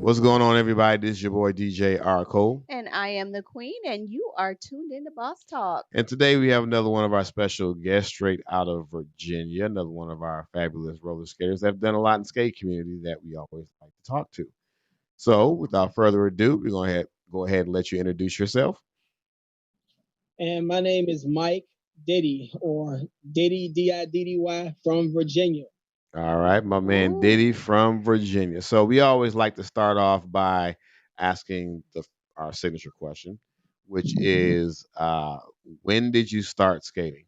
What's going on, everybody? This is your boy DJ R. Cole. And I am the queen, and you are tuned in to Boss Talk. And today we have another one of our special guests straight out of Virginia, another one of our fabulous roller skaters that have done a lot in skate community that we always like to talk to. So without further ado, we're going to go ahead and let you introduce yourself. And my name is Mike Diddy, or Diddy Diddy from Virginia. All right, my man Ooh. Diddy from Virginia. So we always like to start off by asking our signature question, which is when did you start skating?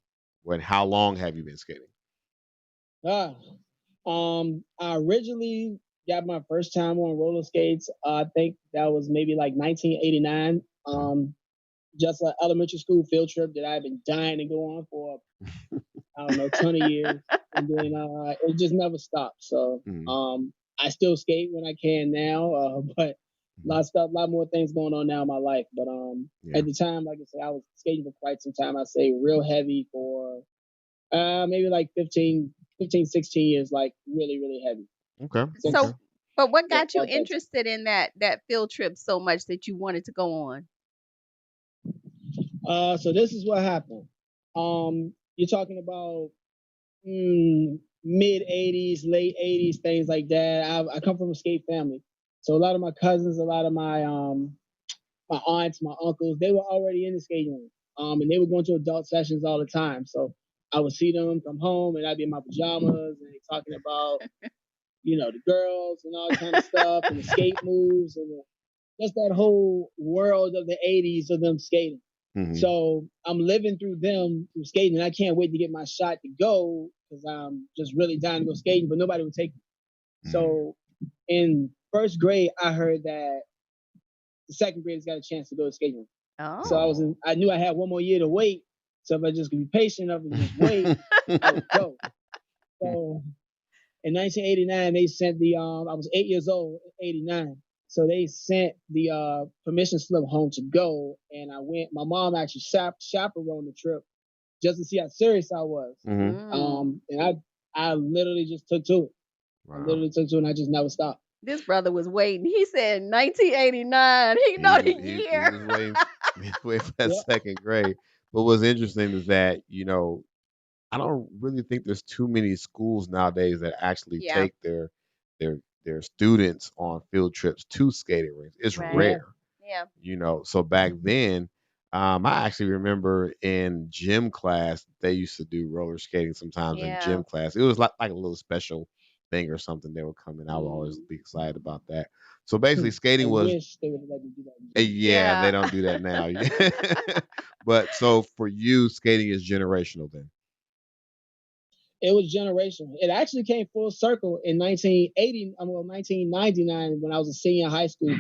How long have you been skating? Ah, I originally got my first time on roller skates. I think that was maybe like 1989. Just an elementary school field trip that I've been dying to go on for I don't know 20 years, and then it just never stopped. So I still skate when I can now, but a lot of stuff, a lot more things going on now in my life. But at the time, like I said, I was skating for quite some time. I say real heavy for maybe like 16 years, like really, really heavy. Okay. So, but what got you about that. interested in that field trip so much that you wanted to go on? So this is what happened. You're talking about mid 80s, late 80s, things like that. I come from a skate family. So a lot of my cousins, a lot of my my aunts, my uncles, they were already in the skating room. And they were going to adult sessions all the time. So I would see them come home and I'd be in my pajamas and they talking about, the girls and all kind of stuff and the skate moves and just that whole world of the 80s of them skating. Mhm. So I'm living through them through skating, and I can't wait to get my shot to go because I'm just really dying to go skating, but nobody would take me. So in first grade, I heard that the second graders got a chance to go to skating. Oh. So I knew I had one more year to wait. So if I just could be patient enough and just wait, I would go. So in 1989, they sent I was 8 years old, 89. So they sent the permission slip home to go, and I went. My mom actually chaperoned the trip just to see how serious I was. And I literally just took to it. Wow. I literally took to it, and I just never stopped. This brother was waiting. He said 1989. He know the year. He was waiting for that second grade. But what's interesting is that, I don't really think there's too many schools nowadays that actually take their students on field trips to skating rinks. It's Right. rare. Yeah. So back then, I actually remember in gym class they used to do roller skating sometimes in gym class. It was like a little special thing or something they would come in. I would always be excited about that. So basically, skating I was. wish they would let me do that. Yeah, they don't do that now. But so for you, skating is generational then. It was generational. It actually came full circle in 1999 when I was a senior in high school.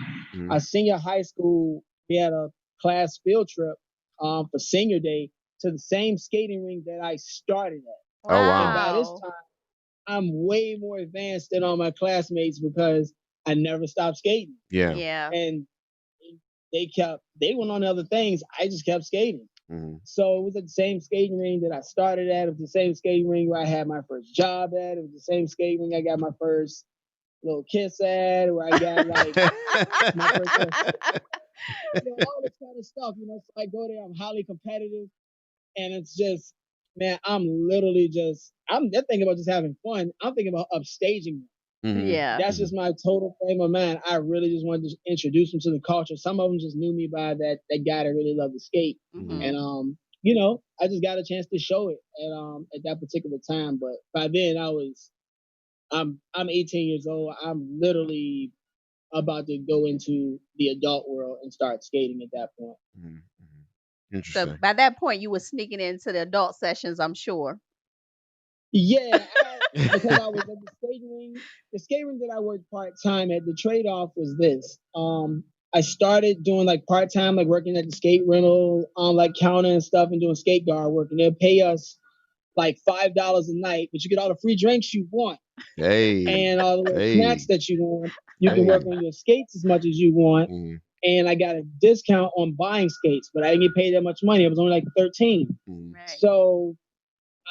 A senior high school, we had a class field trip for senior day to the same skating rink that I started at. Oh wow! And by this time, I'm way more advanced than all my classmates because I never stopped skating. Yeah. Yeah. And they went on to other things. I just kept skating. So it was at the same skating ring that I started at. It was the same skating ring where I had my first job at. It was the same skating ring I got my first little kiss at, where I got like my first all this kind of stuff. So I go there, I'm highly competitive, and it's just, man, I'm not thinking about just having fun. I'm thinking about upstaging. Yeah. That's just my total frame of mind. I really just wanted to introduce them to the culture. Some of them just knew me by that guy that really loved to skate. And I just got a chance to show it at that particular time. But by then I'm 18 years old. I'm literally about to go into the adult world and start skating at that point. Interesting. So by that point, you were sneaking into the adult sessions, I'm sure. Yeah, because I was at the skating ring. The skating ring that I worked part time at, the trade off was this. I started doing like part time, like working at the skate rental, like counter and stuff, and doing skate guard work. And they'll pay us like $5 a night, but you get all the free drinks you want, and all the little snacks that you want. You can work on your skates as much as you want. And I got a discount on buying skates, but I didn't get paid that much money. It was only like 13. Right. So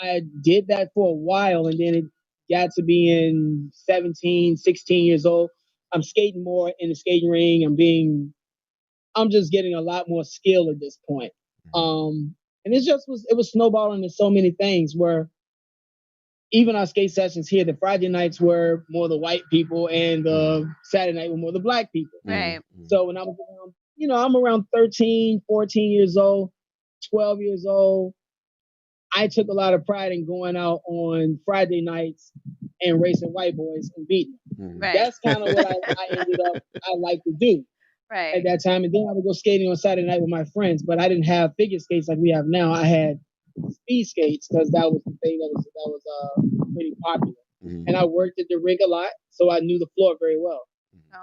I did that for a while, and then it got to be in 17, 16 years old. I'm skating more in the skating ring. I'm just getting a lot more skill at this point. And it was snowballing in so many things where even our skate sessions here, the Friday nights were more the white people and the Saturday night were more the black people. Right. So when I was around, I'm around 13, 14 years old, 12 years old, I took a lot of pride in going out on Friday nights and racing white boys and beating them. Right. That's kind of what I ended up, I like to do at Right. that time. And then I would go skating on Saturday night with my friends, but I didn't have figure skates like we have now. I had speed skates because that was the thing that was pretty popular. And I worked at the rink a lot, so I knew the floor very well.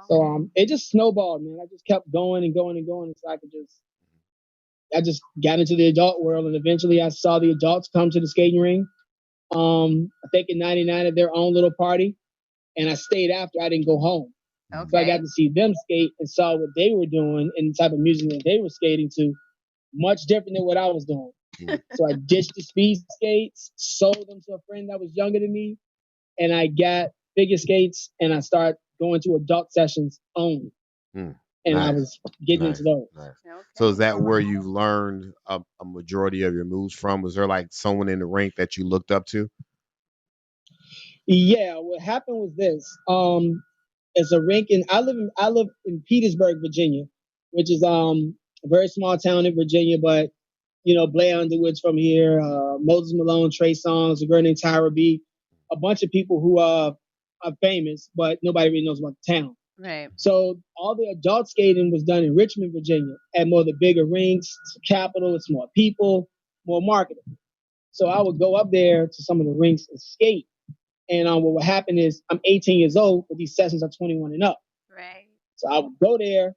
So it just snowballed, man. I just kept going and going and going until I just got into the adult world, and eventually I saw the adults come to the skating ring. I think in '99 at their own little party, and I stayed after. I didn't go home. Okay. So I got to see them skate and saw what they were doing and the type of music that they were skating to, much different than what I was doing. So I ditched the speed skates, sold them to a friend that was younger than me, and I got figure skates and I started going to adult sessions only. And I was getting into those. Nice. Okay. So is that where you learned a majority of your moves from? Was there like someone in the rink that you looked up to? Yeah, what happened was this. It's a rink in I live in Petersburg, Virginia, which is a very small town in Virginia, but Blair Underwood's from here, Moses Malone, Trey Songz, a girl named Tyra B, a bunch of people who are famous, but nobody really knows about the town. Right. So all the adult skating was done in Richmond, Virginia, at more of the bigger rinks, it's a capital, it's more people, more marketing. So I would go up there to some of the rinks and skate. And what would happen is I'm 18 years old, but these sessions are 21 and up. Right. So I would go there.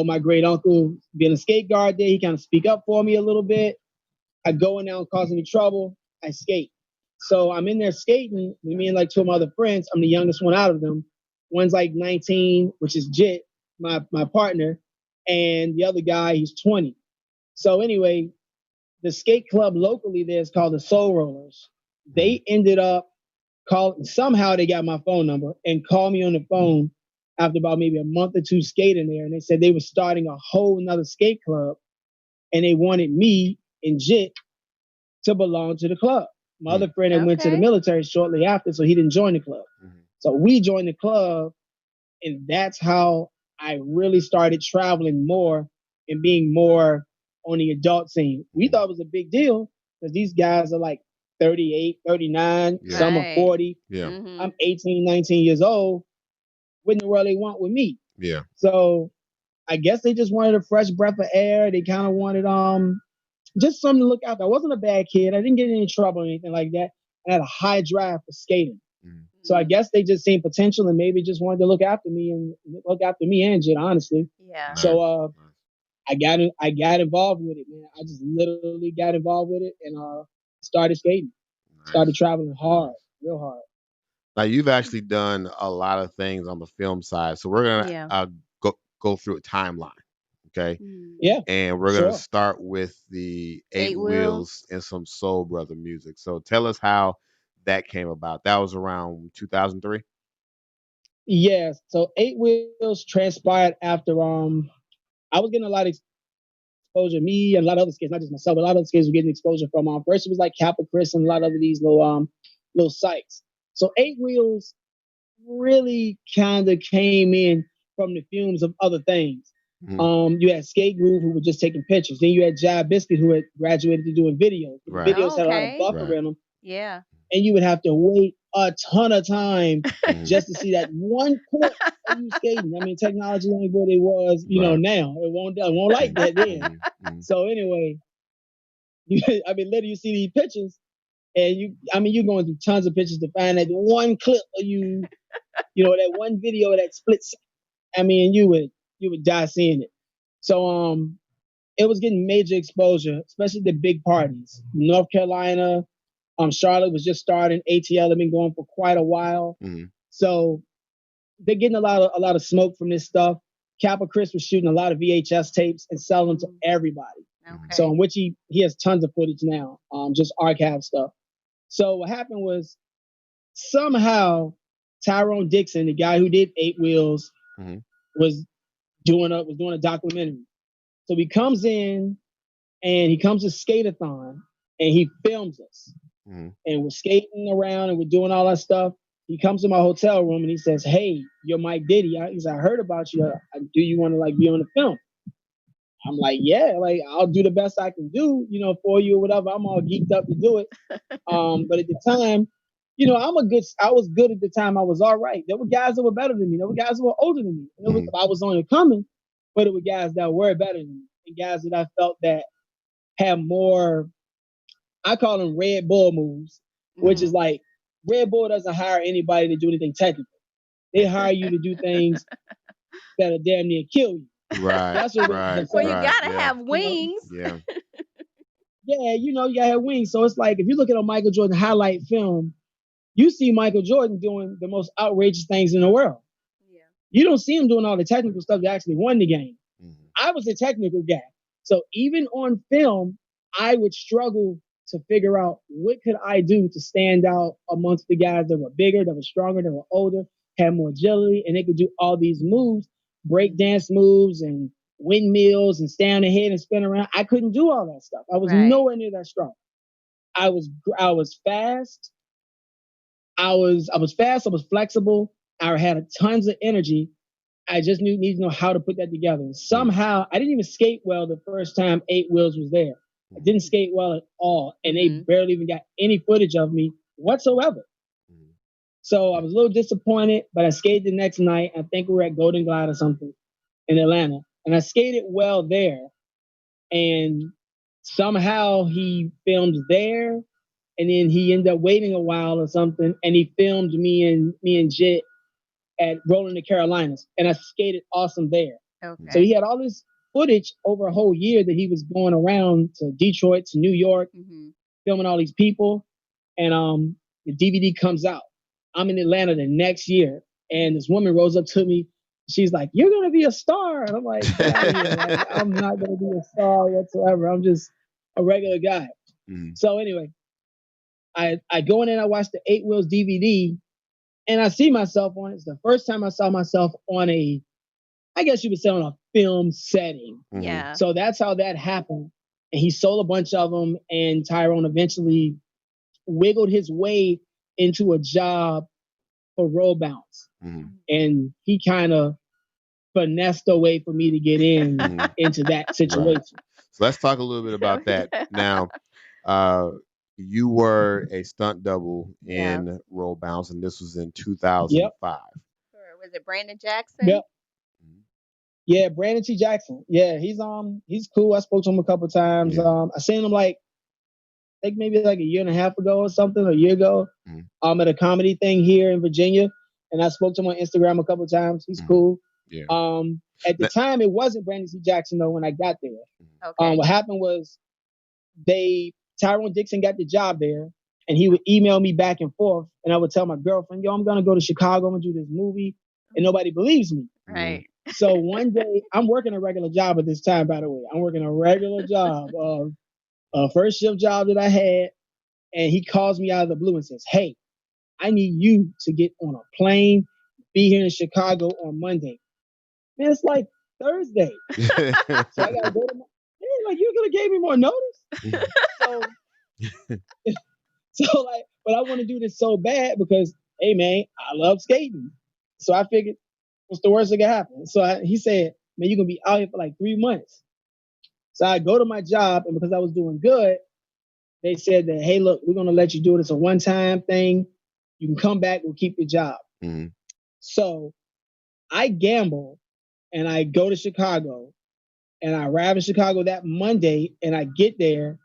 My great uncle being a skate guard there, he kind of speak up for me a little bit. I go in there and cause any trouble. I skate. So I'm in there skating with me and like two of my other friends. I'm the youngest one out of them. One's like 19, which is Jit, my partner, and the other guy, he's 20. So anyway, the skate club locally there is called the Soul Rollers. They ended up somehow they got my phone number and called me on the phone after about maybe a month or two skating there. And they said they were starting a whole another skate club and they wanted me and Jit to belong to the club. My other friend had went to the military shortly after, so he didn't join the club. So we joined the club, and that's how I really started traveling more and being more on the adult scene. We thought it was a big deal because these guys are like 38, 39, some are 40. Yeah. I'm 18, 19 years old. What in the world they want with me? Yeah. So I guess they just wanted a fresh breath of air. They kind of wanted just something to look out for. I wasn't a bad kid. I didn't get in any trouble or anything like that. I had a high drive for skating. So I guess they just seen potential and maybe just wanted to look after me and Jit, honestly. Yeah. So I got involved with it, man. I just literally got involved with it and started skating. Started traveling hard, real hard. Now you've actually done a lot of things on the film side, so we're gonna Yeah. go through a timeline, okay? Yeah. And we're gonna Sure. start with the Eight Eight Wheels Wheels. and some Soul Brother music. So tell us how that came about. That was around 2003. Yeah. So Eight Wheels transpired after I was getting a lot of exposure. Me and a lot of other kids, not just myself, but a lot of other kids were getting exposure from first it was like Kappa Chris and a lot of these little sites. So Eight Wheels really kind of came in from the fumes of other things. You had Skate Groove who were just taking pictures. Then you had Jai Biscuit who had graduated to doing videos. The Right. videos had a lot of Okay. buffer in them, Yeah. and you would have to wait a ton of time just to see that one clip of you skating. I mean, technology ain't what it was, Right. now. It won't like that then. So anyway, I mean, literally, you see these pictures, and you're going through tons of pictures to find that one clip of you, that one video that splits. I mean, you would die seeing it. So it was getting major exposure, especially the big parties. North Carolina, Charlotte was just starting. ATL had been going for quite a while. So they're getting a lot of smoke from this stuff. Kappa Chris was shooting a lot of VHS tapes and selling them to everybody. Okay. So in which he has tons of footage now, just archive stuff. So what happened was somehow Tyrone Dixon, the guy who did Eight Wheels, Mhm. was doing a documentary. So he comes in and he comes to Skateathon and he films us. Mhm. And we're skating around and we're doing all that stuff. He comes to my hotel room and he says, "Hey, you're Mike Diddy." He said, "I heard about you. Do you want to like be on the film?" I'm like, "Yeah, like I'll do the best I can do, for you or whatever." I'm all geeked up to do it. But at the time, I was good at the time. I was all right. There were guys that were better than me. There were guys that were older than me. Mhm. I was on it coming, but there were guys that were better than me and guys that I felt that had more. I call them Red Bull moves, which is like Red Bull doesn't hire anybody to do anything technical. They hire you to do things that'll damn near kill you. Right, That's what Red Bull right, Well, says. you right. gotta Yeah, have You know, wings. yeah. yeah, you gotta have wings. So it's like if you look at a Michael Jordan highlight film, you see Michael Jordan doing the most outrageous things in the world. Yeah. You don't see him doing all the technical stuff that actually won the game. Mhm. I was a technical guy. So even on film, I would struggle to figure out what could I do to stand out amongst the guys that were bigger, that were stronger, that were older, had more agility, and they could do all these moves, break dance moves and windmills and stay on the head and spin around. I couldn't do all that stuff. I was Right. nowhere near that strong. I was fast. I was fast. I was flexible. I had tons of energy. I just need to know how to put that together. Mhm. Somehow, I didn't even skate well the first time Eight Wheels was there. I Mhm. didn't skate well at all, and they Mm-hmm. barely even got any footage of me whatsoever. Mhm. So I was a little disappointed, but I skated the next night. I think we were at Golden Glide or something in Atlanta, and I skated well there. And somehow he filmed there, and then he ended up waiting a while or something, and he filmed me and Jit at Rolling the Carolinas, and I skated awesome there. So Okay. he had all this footage over a whole year that he was going around to Detroit, to New York, Mm-hmm. filming all these people, and the DVD comes out. I'm in Atlanta the next year, and this woman rose up to me. She's like, "You're gonna be a star," and I'm like, "Get out of here! Like, I'm not gonna be a star whatsoever. I'm just a regular guy." Mhm. So anyway, I go in and I watch the Eight Wheels DVD, and I see myself on it. It's the first time I saw myself on I guess you would say on a film setting. Mhm. Yeah. So that's how that happened. And he sold a bunch of them, and Tyrone eventually wiggled his way into a job for roll bounce. Mhm. And he kind of finessed a way for me to get in Mhm. into that Right. situation. So let's talk a little bit So about that. yeah. Now, uh, you were a stunt double Yeah. in Roll Bounce, and this was in Yep. 2005. Sure. Was it Brandon Jackson? Yep. Mhm. Yeah, Brandon T. Jackson. Yeah, he's cool. I spoke to him a couple times. Yeah. I seen him like I think maybe like a year and a half ago or something, a year ago, Mhm. at a comedy thing here in Virginia. And I spoke to him on Instagram a couple of times. He's Mhm. cool. Yeah. At the That- time, it wasn't Brandon C. Jackson though when I got there. mhm. Okay. What happened was Tyrone Dixon got the job there, and he would email me back and forth, and I would tell my girlfriend, "Yo, I'm gonna go to Chicago and do this movie," and nobody believes me. Mhm. Right. So one day, I'm working a regular job at this time. By the way, I'm working a regular job, a first shift job that I had, and he calls me out of the blue and says, "Hey, I need you to get on a plane, be here in Chicago on Monday." Man, it's like Thursday. So I gotta go to my like you're gonna give me more notice. So like, but I want to do this so bad because hey man, I love skating. So I figured what's the worst that could happen? So he said, "Man, you're gonna be out here for like 3 months." So I go to my job, and because I was doing good, they said that, "Hey, look, we're gonna let you do it. It's a one-time thing. You can come back. We'll keep your job." Mhm. So I gamble and I go to Chicago and I arrive in Chicago that Monday and I get there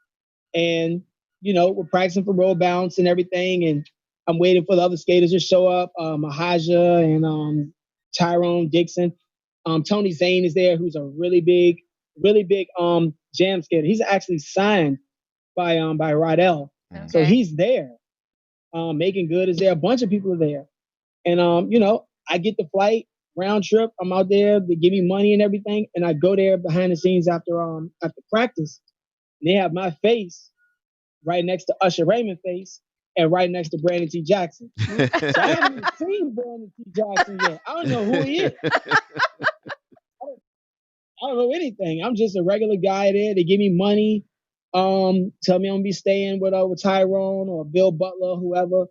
and we're practicing for roll bounce and everything and I'm waiting for the other skaters to show up, Mahaja and Tyrone Dixon. Tony Zane is there, who's a really big jam skater. He's actually signed by Rodell, Mhm. so Okay. he's there. Making Good is there. A bunch of people are there. And I get the flight round trip. I'm out there. They give me money and everything, and I go there behind the scenes after practice. And they have my face right next to Usher Raymond's face, and right next to Brandon T. Jackson. So I haven't even seen Brandon T. Jackson yet. I don't know who he is. I don't know anything. I'm just a regular guy there. They give me money, tell me I'm gonna be staying with Tyrone or Bill Butler, whoever,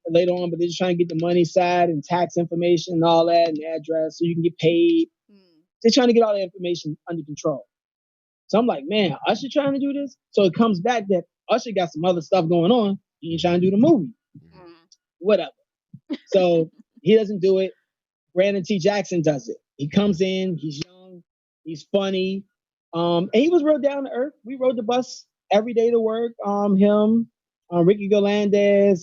later on. But they're just trying to get the money side and tax information and all that and the address so you can get paid. They're trying to get all the information under control. So I'm like, man, Usher trying to do this? So it comes back that Usher got some other stuff going on. He ain't trying to do the movie. Whatever. So he doesn't do it. Brandon T. Jackson does it. He comes in, he's young, he's funny. And he was real down to earth. We rode the bus every day to work. Him, Ricky Galandez,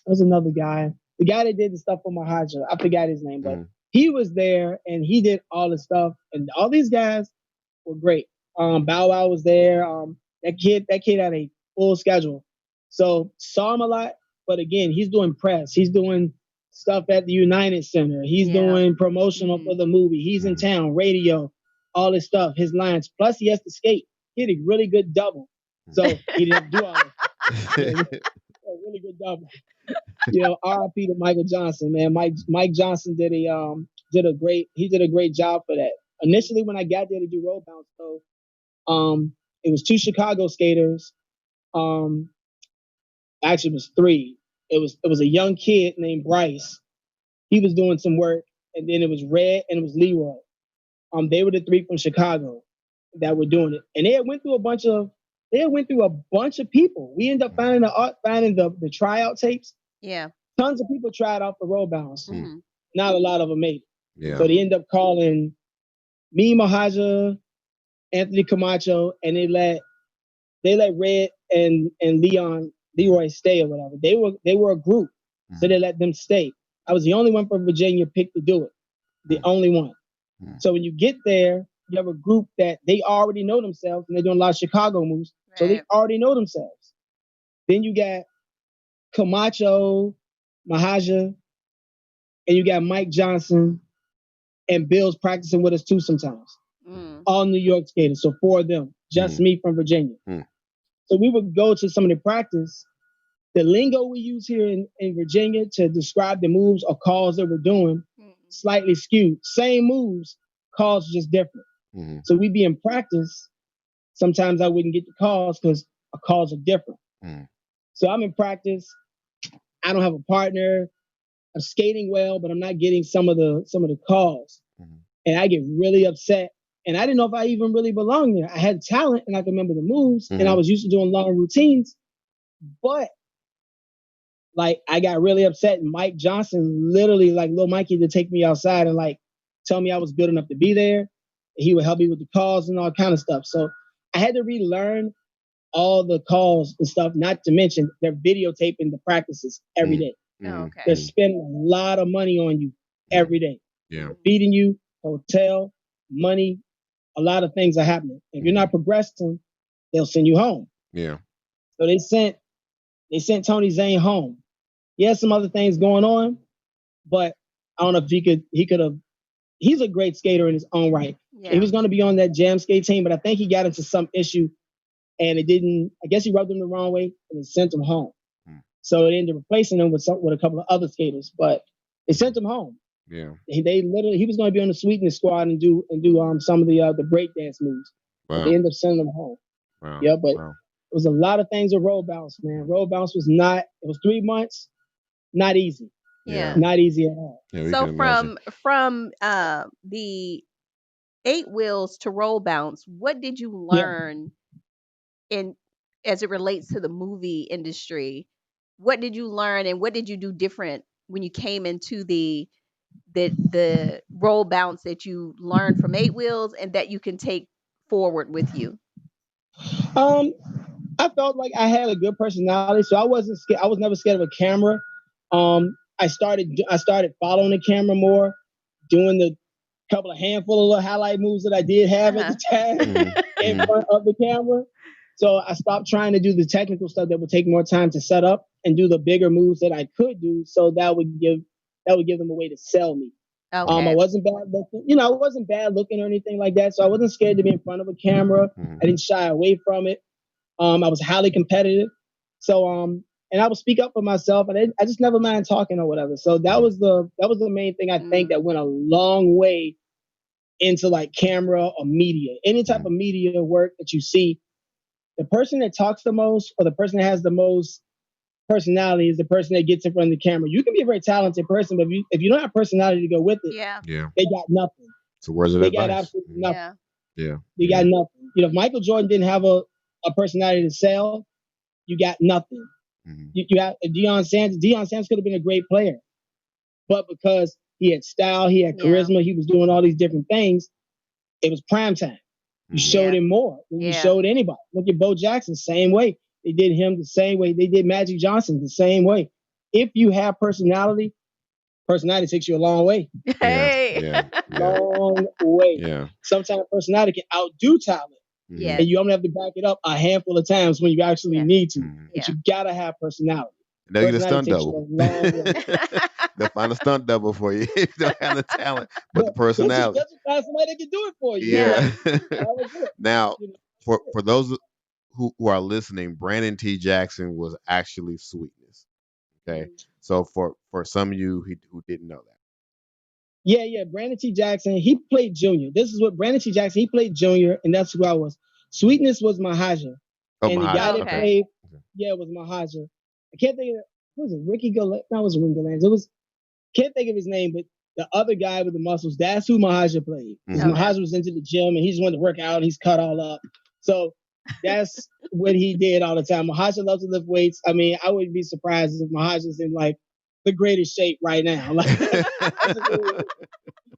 there's another guy. The guy that did the stuff for Mahaja. I forgot his name, but he was there and he did all the stuff. And all these guys were great. Bow Wow was there. That kid had a full schedule. So saw him a lot, but again, he's doing press. He's doing stuff at the United Center. He's doing promotional for the movie. He's in town, radio, all this stuff, his lines. Plus he has to skate. He had a really good double. So he didn't do all this. A really good double. R.I.P. to Michael Johnson, man. Mike Johnson did a great job for that. Initially, when I got there to do roll bounce, though, it was two Chicago skaters. Actually, it was three. It was a young kid named Bryce. He was doing some work, and then it was Red and it was Leroy. They were the three from Chicago that were doing it, and they went through a bunch of people. We ended up finding the tryout tapes. Yeah. Tons of people tried out for roll bounce. Not a lot of them made it. Yeah. So they ended up calling me, Mahaja, Anthony Camacho, and they let Red and Leroy stay or whatever. They were a group, so they let them stay. I was the only one from Virginia picked to do it. The only one. So when you get there, you have a group that they already know themselves, and they're doing a lot of Chicago moves, so they already know themselves. Then you got Camacho, Mahaja, and you got Mike Johnson and Bill's practicing with us too sometimes. All New York skaters, so four of them, just me from Virginia. So we would go to some of the practice. The lingo we use here in Virginia to describe the moves or calls that we're doing, slightly skewed. Same moves, calls just different. So we'd be in practice. Sometimes I wouldn't get the calls because our calls are different. So I'm in practice. I don't have a partner. I'm skating well, but I'm not getting some of the calls. And I get really upset. And I didn't know if I even really belonged there. I had talent and I could remember the moves and I was used to doing long routines. But like I got really upset and Mike Johnson literally like Lil Mikey to take me outside and like tell me I was good enough to be there. He would help me with the calls and all kind of stuff. So I had to relearn all the calls and stuff, not to mention they're videotaping the practices every day. Okay. They're spending a lot of money on you every day. They're feeding you, hotel, money, a lot of things are happening. If you're not progressing, they'll send you home. Yeah. So they sent Tony Zane home. He has some other things going on, but I don't know if he could have. He's a great skater in his own right. He was going to be on that jam skate team, but I think he got into some issue and it didn't. I guess he rubbed him the wrong way and it sent him home. So they ended up replacing him with a couple of other skaters, but they sent him home. Yeah. He was going to be on the Sweetness squad and do some of the breakdance moves. Wow. But they ended up sending him home. Wow. Yeah, but it was a lot of things with roll bounce, man. Roll bounce was not. It was 3 months, not easy. Yeah. Not easy at all. Yeah, so from the 8 wheels to roll bounce, what did you learn in as it relates to the movie industry? What did you learn and what did you do different when you came into the roll bounce that you learned from 8 wheels and that you can take forward with you? I felt like I had a good personality, so I wasn't scared. I was never scared of a camera. I started following the camera more, doing the handful of little highlight moves that I did have at the time in front of the camera. So I stopped trying to do the technical stuff that would take more time to set up and do the bigger moves that I could do. So that would give them a way to sell me. Okay. I wasn't bad looking, I wasn't bad looking or anything like that. So I wasn't scared to be in front of a camera. I didn't shy away from it. I was highly competitive. So and I would speak up for myself, and I just never mind talking or whatever. So that was the main thing I think Mm. that went a long way into like camera or media, any type of media work that you see. The person that talks the most or the person that has the most personality is the person that gets in front of the camera. You can be a very talented person, but if you don't have personality to go with it, Yeah. Yeah. they got nothing. So words of They got advice. absolutely nothing. Yeah. Yeah. They got nothing. You know, if Michael Jordan didn't have a personality to sell, you got nothing. Hmm. You have Deion Sanders. Deion Sanders could have been a great player, but because he had style, he had Yeah. charisma, he was doing all these different things. It was prime time. You showed Yeah. him more than you Yeah. showed anybody. Look at Bo Jackson, same way. They did him the same way. They did Magic Johnson the same way. If you have personality takes you a long way. Yeah. Hey. Yeah. Yeah. Long way. Yeah. Sometimes personality can outdo talent. Mhm. And Yes. you only have to back it up a handful of times when you actually Yes. need to. Mhm. But Yeah. you gotta have personality. They'll get a Personality stunt takes you a double. long way. They'll find a stunt double for you if you don't have the talent, but the They'll personality. just find somebody that can do it for you. You Yeah. know, Yeah. I would do it. Now, You know, for those who are listening, Brandon T. Jackson was actually Sweetness. Okay, Mm. so for some of you who didn't know that. yeah. Brandon T. Jackson, he played junior. This is what Brandon T. Jackson, he played junior, and that's who I was. Sweetness was Mahaja. Oh, And the guy Mahaja. that Okay. Okay. played, yeah, was Mahaja. I can't think of it. Who was it? Ricky Gallant? No, it was Ricky Gallant. It was, can't think of his name, but the other guy with the muscles, that's who Mahaja played. Because Mhm. Okay. Mahaja was into the gym and he just wanted to work out and he's cut all up. So that's what he did all the time. Mahaja loves to lift weights. I mean, I wouldn't be surprised if Mahaja's in like the greatest shape right now. Like he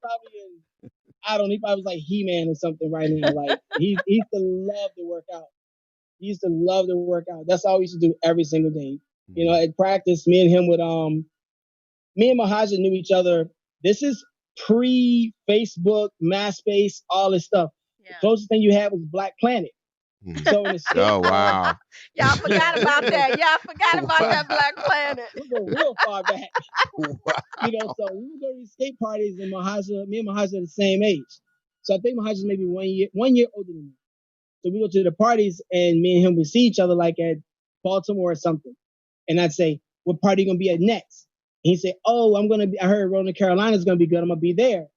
probably is, I don't know, he probably was like He-Man or something right now. Like he used to love to work out. He used to love to work out. That's all we used to do every single day. You know, at practice, me and him would me and Mahaja knew each other. This is pre Facebook, MySpace, all this stuff. The Yeah. closest thing you had was Black Planet. Mhm. So in the skate Oh park, wow. Y'all forgot about that. Y'all forgot about Wow. that Black Planet. we go real far back. Wow. You know, so we would go to these skate parties and Mahaja, me and Mahaja are the same age. So I think Mahaja's maybe 1 year older than me. So we go to the parties and me and him would see each other like at Baltimore or something. And I'd say, what party you gonna be at next? And he'd say, oh, I heard Rolling Carolina's gonna be good. I'm gonna be there.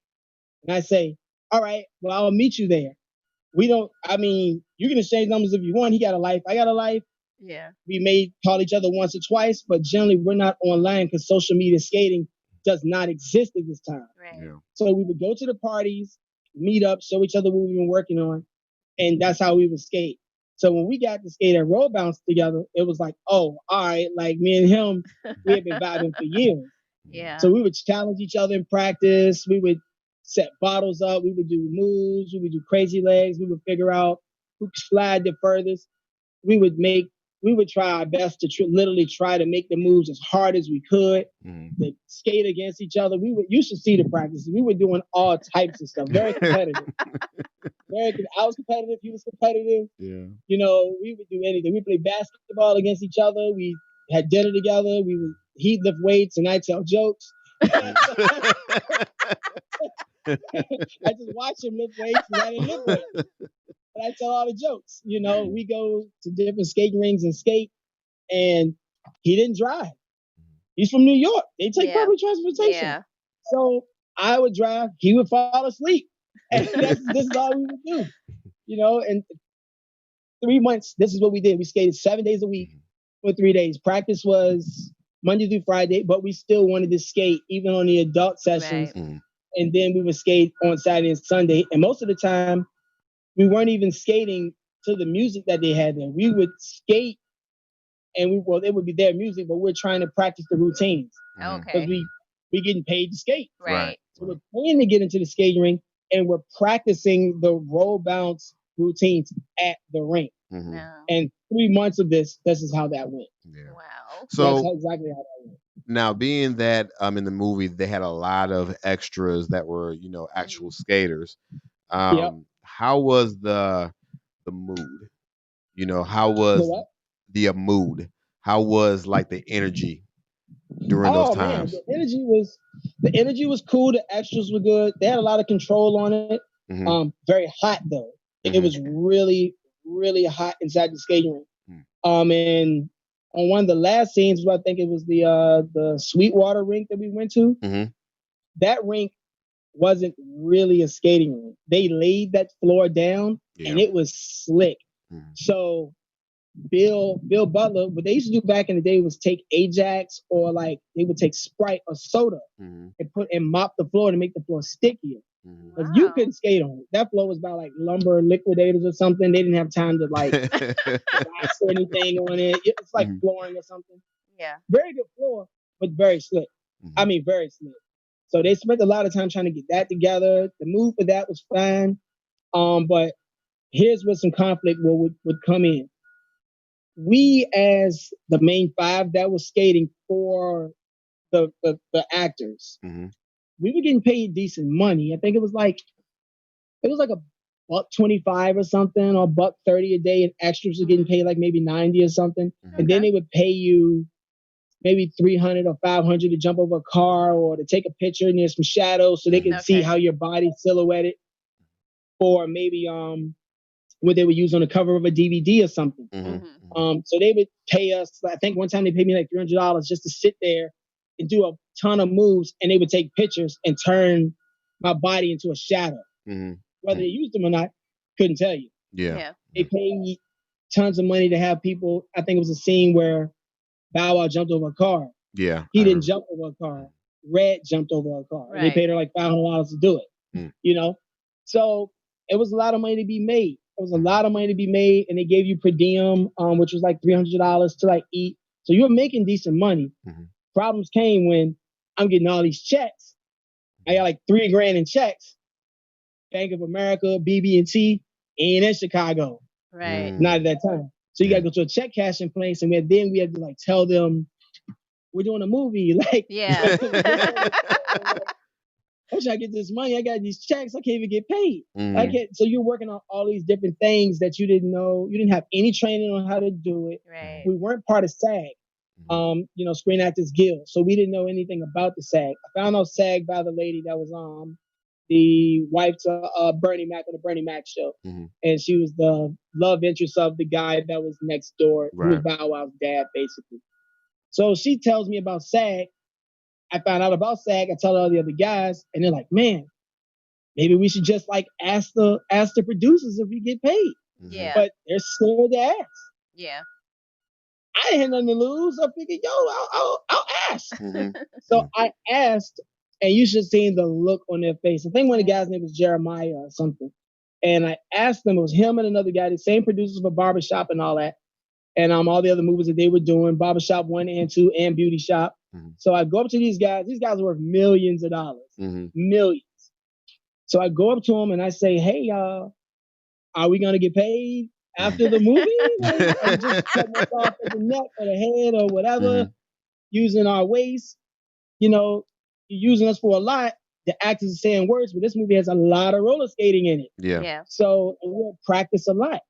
And I say, all right, well, I'll meet you there. I mean, you can exchange numbers if you want. He got a life. I got a life. Yeah. We may call each other once or twice, but generally we're not online because social media skating does not exist at this time. Right. Yeah. So we would go to the parties, meet up, show each other what we've been working on, and that's how we would skate. So when we got to skate at Roll Bounce together, it was like, oh, all right, like me and him, we had been vibing for years. Yeah. So we would challenge each other in practice. We would set bottles up. We would do moves. We would do crazy legs. We would figure out who could slide the furthest. We would make. We would try our best to literally try to make the moves as hard as we could. Mhm. To skate against each other. You should see the practices. We were doing all types of stuff. Very competitive. I was competitive. He was competitive. Yeah. You know, we would do anything. We played basketball against each other. We had dinner together. He'd lift weights and I tell jokes. I just watch him lift weights and I didn't lift weights. But I tell all the jokes. You know, we go to different skating rings and skate, and he didn't drive. He's from New York. They take Yeah. public transportation. Yeah. So I would drive. He would fall asleep. And this is all we would do. You know, and 3 months, this is what we did. We skated 7 days a week for 3 days. Practice was Monday through Friday, but we still wanted to skate even on the adult sessions. Right. Mhm. And then we would skate on Saturday and Sunday. And most of the time, we weren't even skating to the music that they had there. We would skate and it would be their music, but we're trying to practice the routines Mhm. because Okay. we getting paid to skate. Right. Right. So we're paying to get into the skating ring and we're practicing the roll bounce routines at the rink. Mhm. No. And 3 months of this is how that went. Yeah. Wow. That's So exactly how that went. now, being that in the movie they had a lot of extras that were actual skaters. Yep. How was the mood? How The was what? the mood? How was like the energy during those Oh man, times? the energy was cool. The extras were good. They had a lot of control on it. Hmm. Very hot though. It Hmm. was really, really hot inside the skating rink. Mm. And on one of the last scenes, I think it was the Sweetwater rink that we went to. Mm-hmm. That rink wasn't really a skating rink. They laid that floor down and Yeah. it was slick. Mm-hmm. So Bill Butler, what they used to do back in the day was take Ajax or like they would take Sprite or soda Mm-hmm. and mop the floor to make the floor stickier. Mm-hmm. Because you Wow. couldn't skate on it. That floor was about like lumber liquidators or something. They didn't have time to like wax or anything on it. It's like Mm-hmm. flooring or something. Yeah. Very good floor, but very slick. I Mm-hmm. mean, very slick. So they spent a lot of time trying to get that together. The move for that was fine. But here's where some conflict would come in. We, as the main five that was skating for the actors, Mm-hmm. we were getting paid decent money. I think it was like a $1.25 or something, or $1.30 a day, and extras were getting paid like maybe 90 or something. Mm-hmm. And then Okay. they would pay you maybe 300 or 500 to jump over a car or to take a picture near some shadows so they Mm-hmm. can see Okay. how your body silhouetted, or maybe what they would use on the cover of a DVD or something. Mm-hmm. Mm-hmm. So they would pay us. I think one time they paid me like $300 just to sit there and do a ton of moves, and they would take pictures and turn my body into a shadow. Mm-hmm. Whether they used them or not, couldn't tell you. Yeah. Yeah. They paid me tons of money to have people. I think it was a scene where Bow Wow jumped over a car. Yeah. He I didn't remember. jump over a car. Red jumped over a car, and they Right. paid her like $500 to do it. Mm. You know, so it was a lot of money to be made. It was a Mm-hmm. lot of money to be made, and they gave you per diem, which was like $300 to like eat. So you were making decent money. Mm-hmm. Problems came when I'm getting all these checks. I got like $3,000 in checks. Bank of America, BB&T, and in Chicago. Right. Not at that time. So you Yeah. got to go to a check cashing place, and then we had to like tell them we're doing a movie. Like, Yeah. I'm trying to get this money. I got these checks. I can't even get paid. I Mm-hmm. can't. So you're working on all these different things that you didn't know. You didn't have any training on how to do it. Right. We weren't part of SAG, Screen Actors Guild. So we didn't know anything about the SAG. I found out SAG by the lady that was the wife to Bernie Mac on the Bernie Mac show. Mm-hmm. And she was the love interest of the guy that was next door, who was Right. Bow Wow's dad, basically. So she tells me about SAG. I found out about SAG. I tell all the other guys, and they're like, "Man, maybe we should just like ask the producers if we get paid." Mm-hmm. Yeah. But they're scared to ask. Yeah. I ain't had nothing to lose. I figured, I'll ask. Mm-hmm. So I asked, and you should have seen the look on their face. I think one of the guys' name was Jeremiah or something. And I asked them, it was him and another guy, the same producers for Barbershop and all that. And all the other movies that they were doing, Barbershop 1 and 2 and Beauty Shop. Mm-hmm. So I go up to these guys. These guys are worth millions of dollars. Mm-hmm. Millions. So I go up to them and I say, "Hey, are we gonna get paid after the movie? Like, are we just cutting us off at the neck or the head or whatever, Mm-hmm. using our waist? You're using us for a lot. The actors are saying words, but this movie has a lot of roller skating in it. Yeah. Yeah. So we'll practice a lot.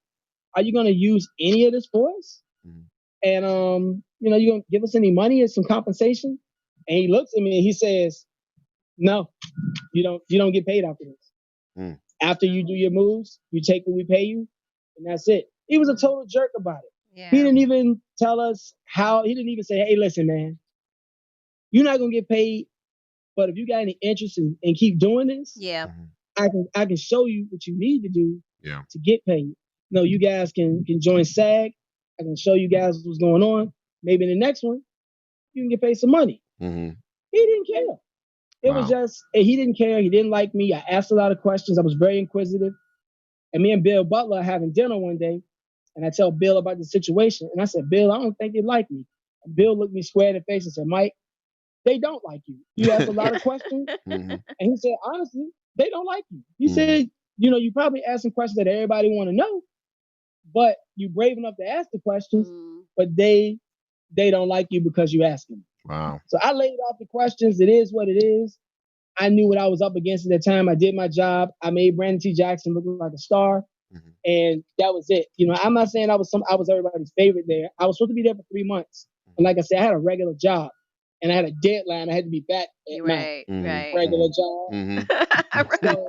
Are you gonna use any of this for us? Mhm. And you gonna give us any money or some compensation?" And he looks at me and he says, "No, you don't get paid after this. Mm. After you do your moves, you take what we pay you, and that's it." He was a total jerk about it. Yeah. He didn't even tell us how. He didn't even say, "Hey, listen, man, you're not gonna get paid, but if you got any interest in keep doing this, Yeah. Mhm. I can show you what you need to do Yeah. to get paid. No, you guys can join SAG. I can show you guys what's going on. Maybe in the next one, you can get paid some money." Mm-hmm. He didn't care. It was Wow. just, he didn't care. He didn't like me. I asked a lot of questions. I was very inquisitive. And me and Bill Butler are having dinner one day, and I tell Bill about the situation. And I said, "Bill, I don't think they like me." And Bill looked me square in the face and said, "Mike, they don't like you. You ask a lot of questions." Mm-hmm. And he said, "Honestly, they don't like you." He Mhm. said, "You probably asking questions that everybody want to know, but you brave enough to ask the questions, Mm. but they don't like you because you ask them." Wow. So I laid out the questions. It is what it is. I knew what I was up against at the time. I did my job. I made Brandon T. Jackson look like a star, Mhm. and that was it. I'm not saying I was everybody's favorite there. I was supposed to be there for 3 months, and like I said, I had a regular job, and I had a deadline. I had to be back at night. Right. Mhm. Right. Regular job, Mm-hmm. so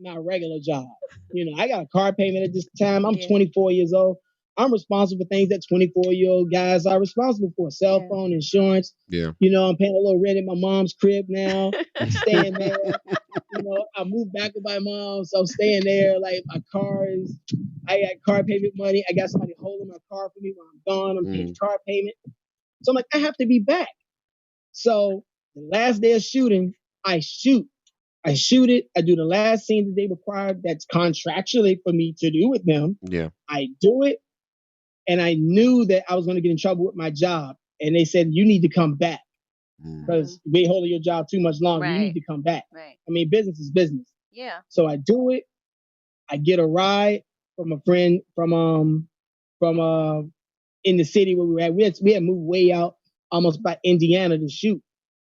my regular job. I got a car payment at this time. I'm Yeah. 24 years old. I'm responsible for things that 24-year-old guys are responsible for. Cell Yeah. phone, insurance. Yeah. I'm paying a little rent at my mom's crib now. Staying there. I moved back with my mom, so I'm staying there. Like my car is, I got car payment money. I got somebody holding my car for me when I'm gone. I'm paying car payment. So I'm like, I have to be back. So the last day of shooting, I shoot. I shoot it. I do the last scene that they require that's contractually for me to do with them. Yeah. I do it. And I knew that I was going to get in trouble with my job. And they said, you need to come back because you been holding your job too much longer. Right. You need to come back. Right. I mean, business is business. Yeah. So I do it. I get a ride from a friend from in the city where we were at. We had moved way out, almost by Indiana to shoot.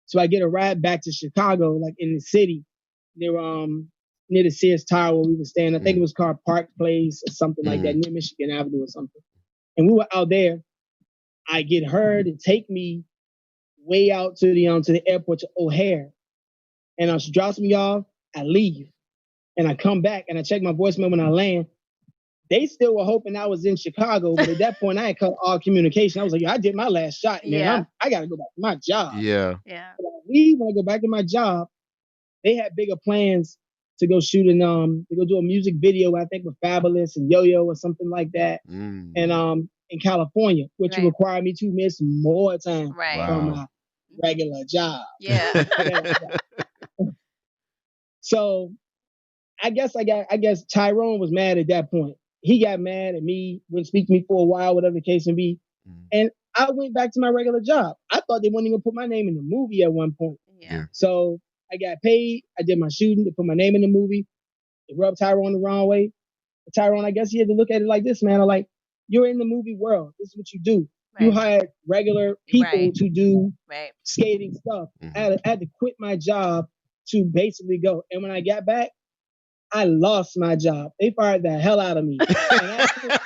So I get a ride back to Chicago, like in the city, near near the Sears Tower where we were staying. I think it was called Park Place or something like that, near Michigan Avenue or something. And we were out there. I get her to take me way out to the airport to O'Hare, and she drops me off. I leave, and I come back, and I check my voicemail when I land. They still were hoping I was in Chicago, but at that point, I had cut all communication. I was like, I did my last shot, man. Yeah. I got to go back to my job. Yeah. Yeah. But I leave when I go back to my job. They had bigger plans to go shoot to go do a music video, I think with Fabulous and Yo-Yo or something like that. And in California, which Right. required me to miss more time Right. from my regular job. Yeah. So I guess Tyrone was mad at that point. He got mad at me, wouldn't speak to me for a while, whatever the case may be. And I went back to my regular job. I thought they wouldn't even put my name in the movie at one point. Yeah. So I got paid. I did my shooting. They put my name in the movie. They rubbed Tyrone the wrong way. But Tyrone, I guess he had to look at it like this, man. I'm like, you're in the movie world. This is what you do. Right. You hired regular people to do Right. skating stuff. I had to quit my job to basically go. And when I got back, I lost my job. They fired the hell out of me. What happened to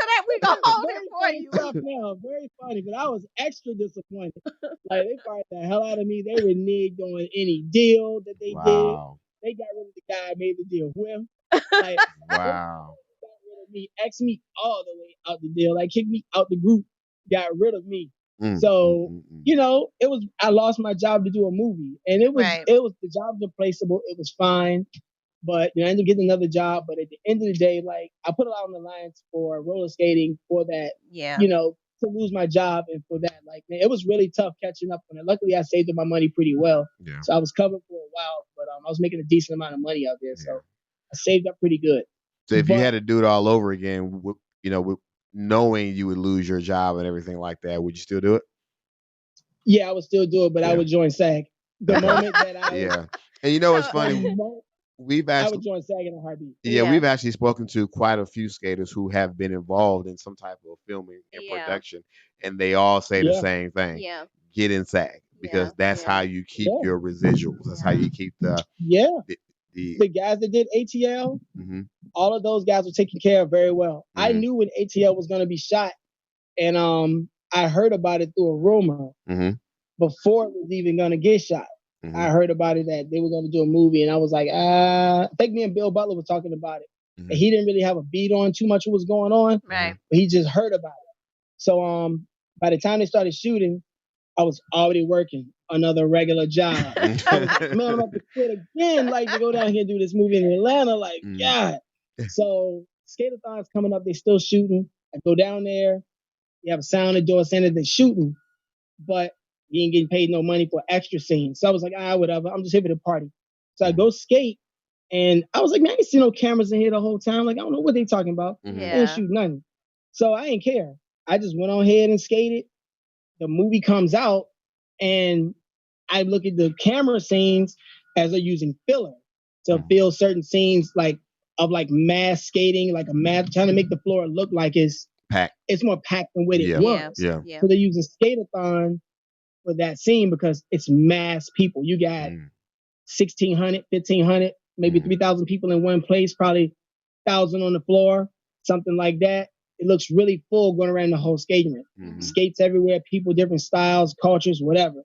that? We gonna hold it for you. Now, very funny, but I was extra disappointed. Like they fired the hell out of me. They reneged on any deal that they did. They got rid of the guy I made the deal with. Like, wow. Got rid of me, X me all the way out the deal. Like kicked me out the group, got rid of me. So I lost my job to do a movie, and it was the job was replaceable. It was fine, but I ended up getting another job. But at the end of the day, like I put a lot on the lines for roller skating for that. Yeah. To lose my job and for that, like man, it was really tough catching up on it. Luckily, I saved up my money pretty well, so I was covered for a while. But I was making a decent amount of money out there, so I saved up pretty good. So if you had to do it all over again, with knowing you would lose your job and everything like that, would you still do it? Yeah, I would still do it, but I would join SAG. The moment that I and it's funny. I would join SAG in a heartbeat. Yeah, we've actually spoken to quite a few skaters who have been involved in some type of filming and production, and they all say the same thing. Yeah. Get in SAG because that's how you keep your residuals. That's how you keep the guys that did ATL. All of those guys were taken care of very well. I knew when ATL was going to be shot, and I heard about it through a rumor before it was even going to get shot. I heard about it that they were going to do a movie, and I was like, I think me and Bill Butler were talking about it. And he didn't really have a beat on too much what was going on, right? But he just heard about it. So by the time they started shooting, I was already working another regular job. I was like, man, I'm about to quit again, like to go down here and do this movie in Atlanta. Like, God. So Skate-a-thon's coming up, they still shooting. I go down there, you have a sound door saying that they're shooting, but you ain't getting paid no money for extra scenes. So I was like, whatever. I'm just here for the party. So I go skate, and I was like, man, I ain't see no cameras in here the whole time. Like, I don't know what they talking about. I didn't shoot nothing. So I didn't care. I just went on ahead and skated. The movie comes out, and I look at the camera scenes as they're using filler to fill certain scenes of mass skating, like trying to make the floor look like it's packed. It's more packed than what it was. Yeah. So they're using Skate-a-thon for that scene because it's mass people. You got 1,600, 1,500, maybe 3,000 people in one place, probably 1,000 on the floor, something like that. It looks really full going around the whole skating rink. Skates everywhere, people, different styles, cultures, whatever.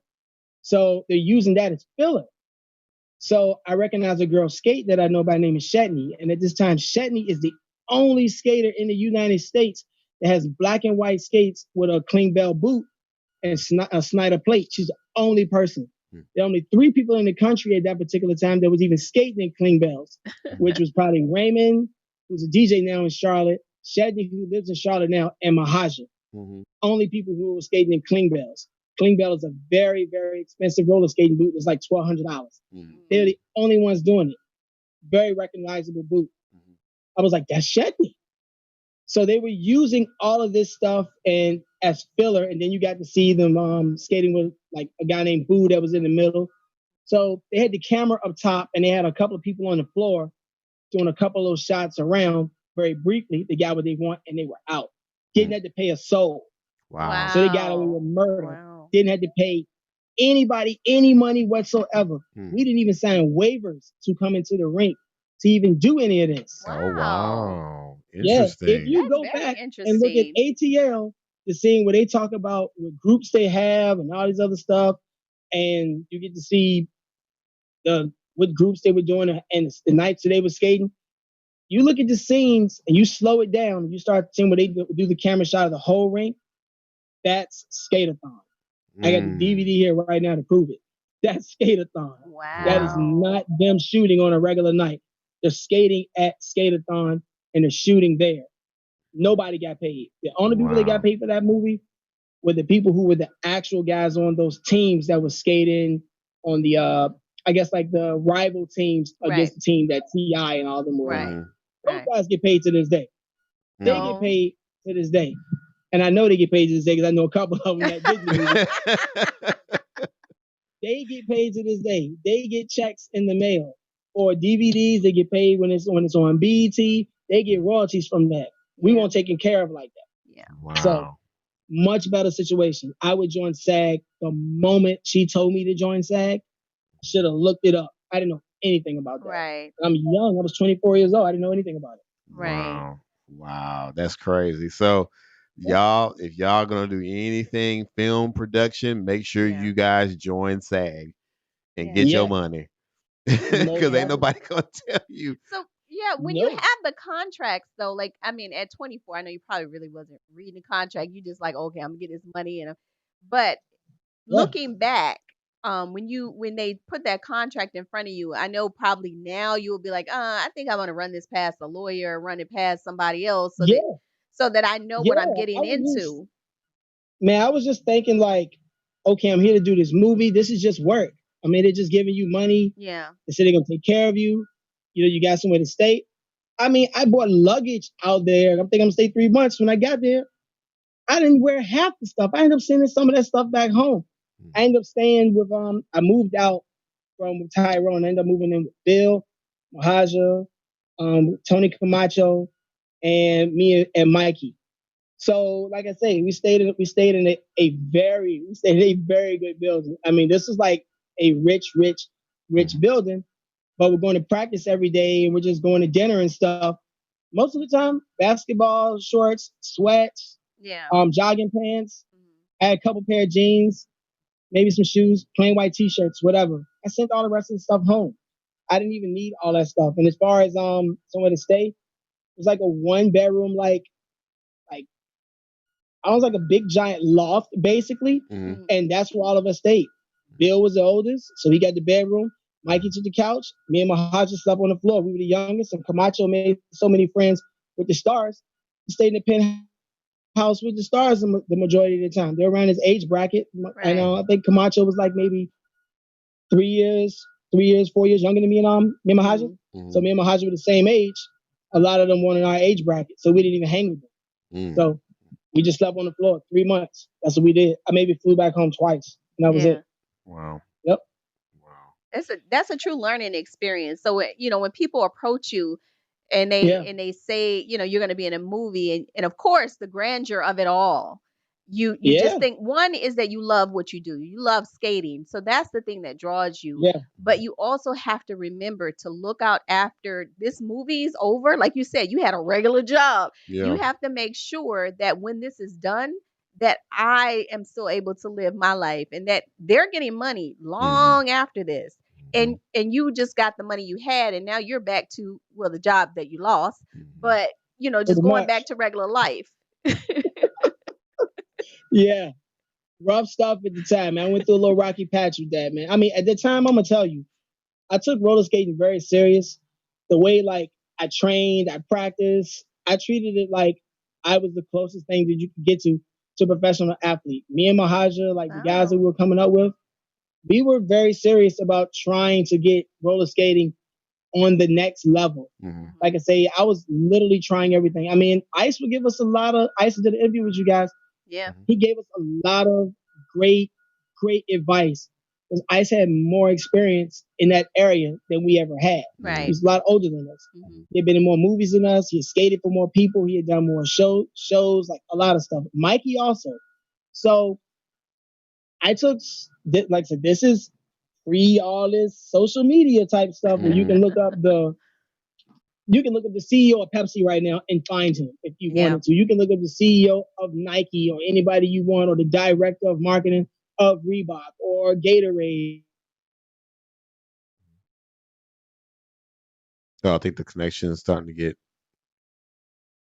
So they're using that as filler. So I recognize a girl skate that I know by the name of Shetney. And at this time, Shetney is the only skater in the United States that has black and white skates with a clean bell boot and a Snyder plate. She's the only person. Mm. There are only 3 people in the country at that particular time that was even skating in clean bells, which was probably Raymond, who's a DJ now in Charlotte, Shedney, who lives in Charlotte now, and Mahaja. Mm-hmm. Only people who were skating in clean bells. Clean bell is a very, very expensive roller skating boot. It's like $1,200. Mm-hmm. They're the only ones doing it. Very recognizable boot. Mm-hmm. I was like, that's Shedney. So they were using all of this stuff and as filler, and then you got to see them skating with like a guy named Boo that was in the middle. So they had the camera up top, and they had a couple of people on the floor doing a couple of shots around very briefly. They got what they want, and they were out. Didn't have to pay a soul. Wow. So they got away with murder. Wow. Didn't have to pay anybody any money whatsoever. We didn't even sign waivers to come into the rink to even do any of this. Oh Wow. wow. Yeah, if Interesting. you That's go very back and look at interesting. ATL, the scene where they talk about what groups they have and all this other stuff, and you get to see what groups they were doing and the nights that they were skating. You look at the scenes and you slow it down, and you start seeing where they do the camera shot of the whole rink. That's Skate-a-thon. I got the DVD here right now to prove it. That's Skate-a-thon. Wow. That is not them shooting on a regular night. They're skating at Skate-a-thon and they're shooting there. Nobody got paid. The only people that got paid for that movie were the people who were the actual guys on those teams that was skating on the I guess like the rival teams against the team that T.I. and all them were on. Those guys get paid to this day. They get paid to this day. And I know they get paid to this day because I know a couple of them that did the movie. They get paid to this day. They get checks in the mail. Or DVDs, they get paid when it's on BET. They get royalties from that. We weren't taken care of like that. Yeah. Wow. So much better situation. I would join SAG the moment she told me to join SAG. Should have looked it up. I didn't know anything about that. Right. I'm young. I was 24 years old. I didn't know anything about it. Right. Wow. Wow. That's crazy. So y'all, if y'all gonna do anything film production, make sure Yeah. you guys join SAG and Yeah. get your Yeah. money. Most Because ain't definitely. nobody gonna tell you. So yeah, when you No. have the contracts though, like I mean, at 24, I know you probably really wasn't reading the contract. You just like, okay, I'm gonna get this money, but Yeah. looking back, when they put that contract in front of you, I know probably now you will be like, I think I want to run this past a lawyer, run it past somebody else, Yeah. so that I know Yeah. what I'm I getting was just, into. man, I was just thinking like, okay, I'm here to do this movie. This is just work. I mean, they're just giving you money. Yeah. They say they're gonna take care of you. You know, you got somewhere to stay. I mean, I bought luggage out there. I'm thinking I'm gonna stay 3 months. When I got there, I didn't wear half the stuff. I ended up sending some of that stuff back home. I ended up staying with I moved out from Tyrone. I ended up moving in with Bill, Mahaja, Tony Camacho, and me and Mikey. So, like I say, we stayed in a very good building. I mean, this is like a rich building, but we're going to practice every day and we're just going to dinner and stuff. Most of the time, basketball shorts, sweats, Yeah. jogging pants. I had a couple pair of jeans, maybe some shoes, plain white t-shirts, whatever. I sent all the rest of the stuff home. I didn't even need all that stuff. And as far as somewhere to stay, it was like a 1 bedroom, like I was like a big giant loft basically, and that's where all of us stayed. Bill was the oldest, so he got the bedroom. Mikey took the couch. Me and Mahaja slept on the floor. We were the youngest, and Camacho made so many friends with the stars. He stayed in the penthouse with the stars the majority of the time. They're around his age bracket, and I think Camacho was like maybe 3 years, 4 years younger than me and Mahaja. So me and Mahaja were the same age. A lot of them were in our age bracket, so we didn't even hang with them. So we just slept on the floor 3 months. That's what we did. I maybe flew back home twice, and that was it. Wow. Yep. Wow. That's a true learning experience. So when people approach you and Yeah. they say, you're going to be in a movie, and of course the grandeur of it all, you just Yeah. think, one is that you love what you do. You love skating. So that's the thing that draws you. Yeah. But you also have to remember to look out after this movie's over. Like you said, you had a regular job. You Yeah. have to make sure that when this is done, that I am still able to live my life and that they're getting money long after this. And you just got the money you had, and now you're back to, well, the job that you lost, but just pretty going much. back to regular life. Yeah, rough stuff at the time, man. I went through a little rocky patch with that, man. I mean, at the time, I'm gonna tell you, I took roller skating very serious. The way like I trained, I practiced, I treated it like I was the closest thing that you could get to a professional athlete. Me and Mahaja, like the guys that we Oh, were coming up with, we were very serious about trying to get roller skating on the next level. Mhm. Like hmm I say, I was literally trying everything. I mean, Ice would give us a lot of Ice did an interview with you guys. yeah, Mhm. He gave us a lot of great, great advice. Because Ice had more experience in that area than we ever had. right. Mhm. He's a lot older than us. hmm He had been in more movies than us. He had skated for more people. He had done more shows, like a lot of stuff. Mikey also. So I took, like I said, this is pre all this social media type stuff where Mhm. you can look up the CEO of Pepsi right now and find him if you Yeah. wanted to. You can look up the CEO of Nike or anybody you want, or the director of marketing of Reebok or Gatorade. So I think the connection is starting to get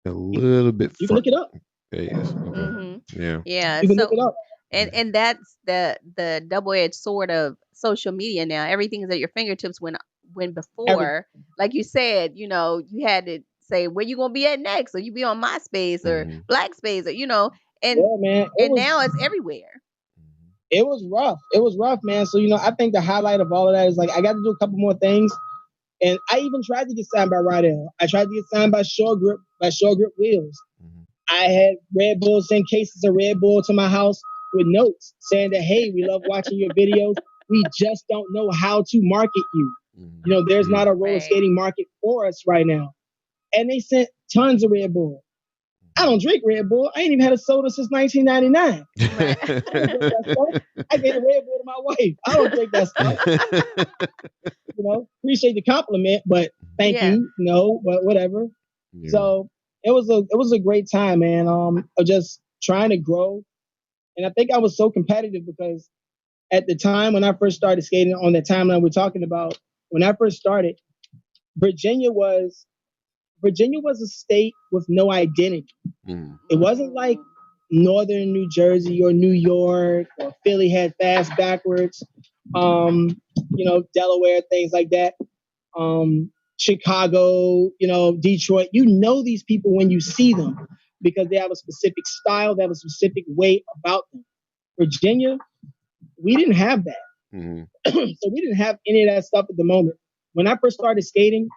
a little bit You can look it up. phased. Okay. hmm Yeah. Yeah. You can look So, it up. and that's the double-edged sword of social media now. Everything is at your fingertips when Everything. before, like you said, you had to say where you gonna be at next, or you be on MySpace or Mhm. Black Space, or and Yeah, man. now it's everywhere. Mhm. It was rough. It was rough, man. So I think the highlight of all of that is like I got to do a couple more things. And I even tried to get signed by Rydell. I tried to get signed by Shore Grip Wheels. Mhm. I had Red Bull send cases of Red Bull to my house with notes saying that, hey, we love watching your videos. We just don't know how to market you. Mhm. There's Mhm. not a roller Right. skating market for us right now. And they sent tons of Red Bull. I don't drink Red Bull. I ain't even had a soda since 1999. Right. I don't drink that stuff. I gave a Red Bull to my wife. I don't drink that stuff. Appreciate the compliment, but thank Yeah. you. No, but whatever. Yeah. So it was a great time, man. Of just trying to grow, and I think I was so competitive because at the time when I first started skating on that timeline we're talking about, when I first started, Virginia was Virginia was a state with no identity. Mhm. It wasn't like Mm. northern New Jersey or New York or Philly had fast backwards. Delaware, things like that. Chicago, Detroit. These people when you see them because they have a specific style, they have a specific way about them. Virginia, we didn't have that. Mhm. So we didn't have any of that stuff at the moment. When I first started skating,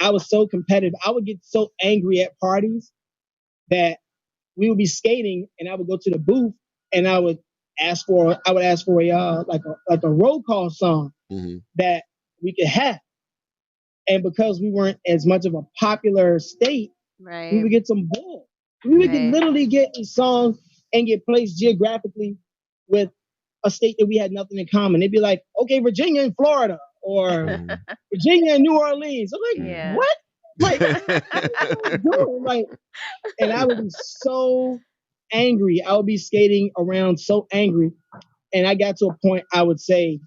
I was so competitive. I would get so angry at parties that we would be skating and I would go to the booth and I would ask for a roll call song Mhm. that we could have. And because we weren't as much of a popular state, we Right. would get some bull. We would Right. literally get a song and get placed geographically with a state that we had nothing in common. They'd be like, okay, Virginia and Florida, or Mhm. Virginia and New Orleans. I'm like, Mhm. Yeah. what? Like, what are you guys doing? Like, and I would be so angry. I would be skating around so angry. And I got to a point I would say,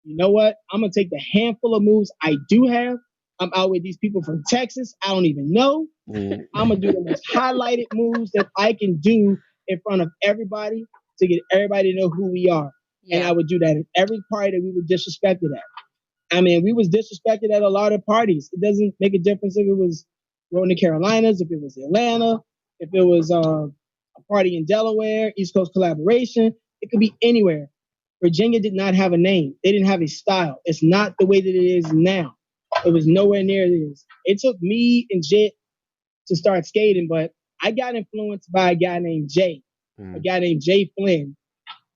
you know what? I'm gonna take the handful of moves I do have. I'm out with these people from Texas. I don't even know. Mhm. I'm gonna do the most highlighted moves that I can do in front of everybody to get everybody to know who we are. And Yeah. I would do that in every party that we were disrespected at. I mean, we was disrespected at a lot of parties. It doesn't make a difference if it was rolling the Carolinas, if it was Atlanta, if it was a party in Delaware, East Coast collaboration. It could be anywhere. Virginia did not have a name. They didn't have a style. It's not the way that it is now. It was nowhere near it is. It took me and Jit to start skating, but I got influenced by a guy named Jay, a Mhm. guy named Jay Flynn.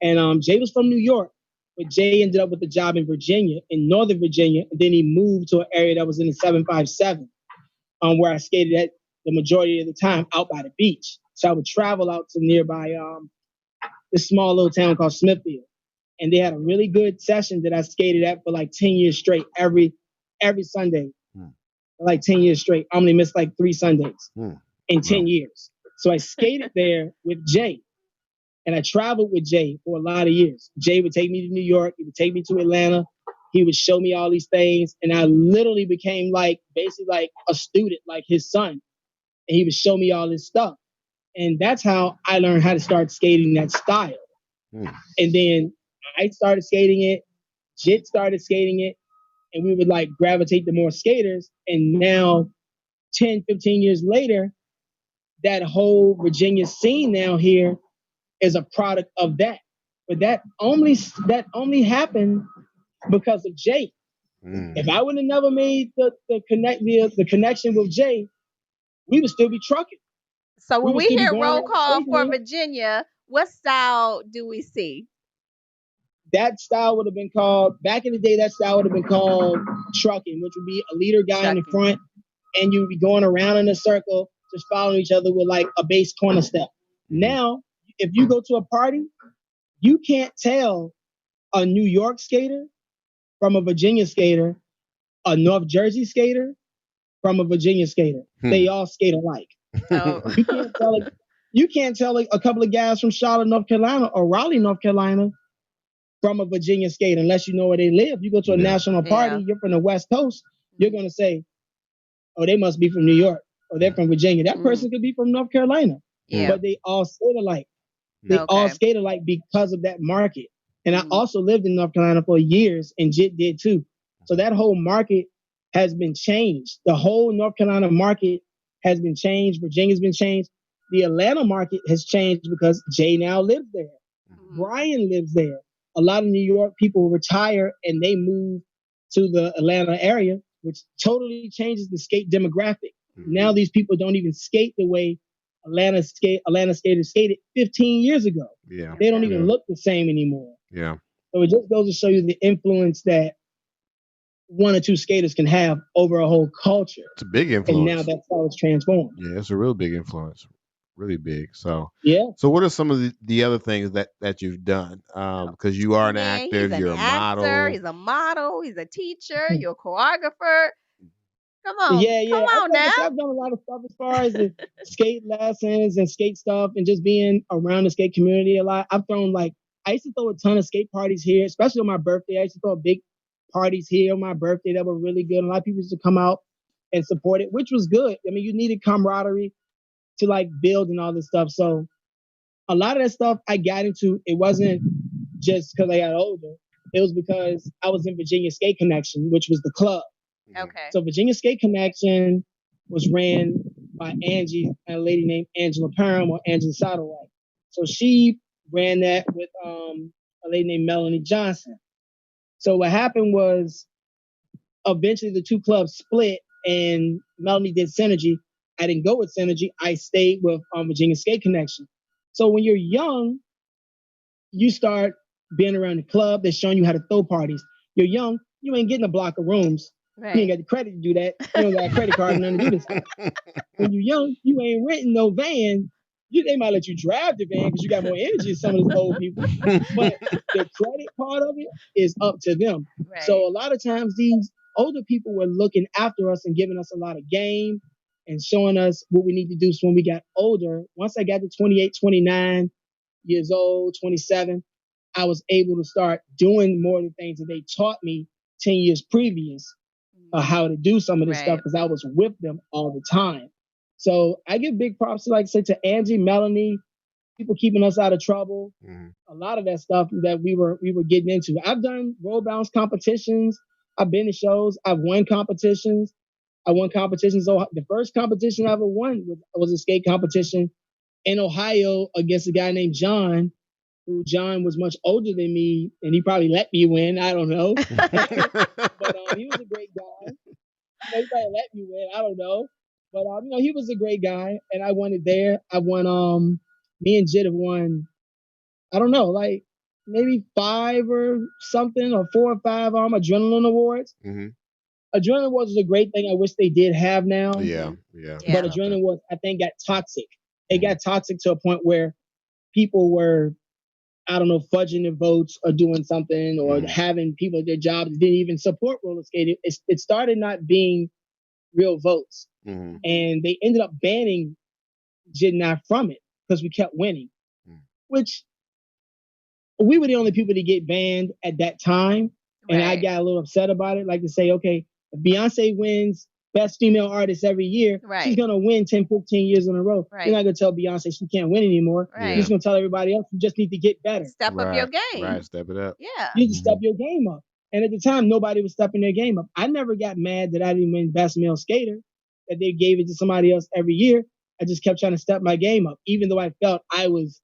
And Jay was from New York, but Jay ended up with a job in Virginia, in Northern Virginia, and then he moved to an area that was in the 757, where I skated at the majority of the time out by the beach. So I would travel out to nearby this small little town called Smithfield, and they had a really good session that I skated at for like 10 years straight, every Sunday, Mhm. for like 10 years straight. I only missed like 3 Sundays Mhm. in Wow. 10 years. So I skated there with Jay. And I traveled with Jay for a lot of years. Jay would take me to New York. He would take me to Atlanta. He would show me all these things. And I literally became like basically like a student, like his son. and he would show me all this stuff. And that's how I learned how to start skating that style. Hmm. And then I started skating it, Jit started skating it, and we would like gravitate to more skaters. And now, 10, 15 years later, that whole Virginia scene now here is a product of that. But that only happened because of Jay. If Hmm. I would have never made the connection with Jay, we would still be trucking. So We when would we still be hear going roll around the call skating for rink. Virginia, what style do we see? That style would have been called back in the day. That style would have been called trucking, which would be a leader guy in the Trucking. front, and you would be going around in a circle, just following each other with like a base corner step. Hmm. Now, if you go to a party, you can't tell a New York skater from a Virginia skater, a North Jersey skater from a Virginia skater. Hmm. They all skate alike. Oh, You can't tell like you can't tell like a couple of guys from Charlotte, North Carolina, or Raleigh, North Carolina, from a Virginia skate unless you know where they live. You go to a Yeah. national yeah. party, you're from the West Coast, you're gonna say, "Oh, they must be from New York, or they're from Virginia." That Mm, person could be from North Carolina, Hmm. yeah. but they all skate alike. They Hmm. all Okay. skate alike because of that market. And I Mm, also lived in North Carolina for years, and Jit did too. So that whole market has been changed. The whole North Carolina market has been changed. Virginia's been changed. The Atlanta market has changed because Jay now lives there. mm, Brian lives there. A lot of New York people retire and they move to the Atlanta area, which totally changes the skate demographic. Now mm, these people don't even skate the way Atlanta skaters skated 15 years ago. Yeah. They don't okay. even Yeah. look the same anymore. Yeah. So it just goes to show you the influence that one or two skaters can have over a whole culture. It's a big And now influence. that's how it's transformed. Yeah, it's a real big influence. Really big. So Yeah. so what are some of the other things that you've done? Oh, Because you are an man, actor, he's an you're a actor. model. He's a model. He's a teacher. You're a choreographer. Yeah, Come yeah. on Like I now. said, I've done a lot of stuff as far as the skate lessons and skate stuff and just being around the skate community a lot. I used to throw a ton of skate parties here, especially on my birthday. I used to throw big parties here on my birthday that were really good. A lot of people used to come out and support it, which was good. I mean, you needed camaraderie to like build and all this stuff. So a lot of that stuff I got into, it wasn't just because I got older. It was because I was in Virginia Skate Connection, which was the club. Mhm. Okay. So Virginia Skate Connection was ran by Angie, a lady named Angela Parham or Angela Satterwhite. So she ran that with a lady named Melanie Johnson. So what happened was eventually the two clubs split and Melanie did Synergy. I didn't go with Synergy. I stayed with Virginia Skate Connection. So when you're young, you start being around the club. They're showing you how to throw parties. You're young. You ain't getting a block of rooms. You ain't Right. got the credit to do that. You don't got a credit card and nothing to do this stuff. When you're young, you ain't renting no van. They might let you drive the van because you got more energy than some of those old people. But the credit part of it is up to them. So Right. a lot of times these older people were looking after us and giving us a lot of game and showing us what we need to do. So when we got older, once I got to 28, 29 years old, 27, I was able to start doing more of the things that they taught me 10 years previous Mm, how to do some of this stuff right. because I was with them all the time. So I give big props to, like I said, to Angie, Melanie, people keeping us out of trouble. Mhm. A lot of that stuff that we were getting into. I've done roll bounce competitions. I've been to shows. I've won competitions. I won competitions. So the first competition I ever won was a skate competition in Ohio against a guy named John, who John was much older than me, and he probably let me win. I don't know, but he was a great guy. He probably let me win. I don't know, but he was a great guy, and I won it there. I won. Me and Jid have won. I don't know, like maybe five or something, or four or five adrenaline awards. Mhm. Adrenaline awards is a great thing. I wish they did have now, Yeah. Mhm. Yeah. but Yeah. Stop that. adrenaline was, I think, got toxic. It Mhm. got toxic to a point where people were, I don't know, fudging the votes or doing something or Mhm. having people at their jobs didn't even support roller skating. It started not being real votes. Mhm. Mhm. And they ended up banning Jid and I from it because we kept winning, Mhm. which we were the only people to get banned at that time. And I Right. got a little upset about it. Like to say, okay, if Beyonce wins best female artist every year, she's Right. gonna win 10, 15 years in a row. You're not Right. gonna tell Beyonce she can't win anymore. You're Yeah. just Right. gonna tell everybody else you just need to get better. Step up your Right. Right. game. Step it up. Yeah. You need to step Hmm. your game up. And at the time, nobody was stepping their game up. I never got mad that I didn't win best male skater, that they gave it to somebody else every year. I just kept trying to step my game up, even though I felt I was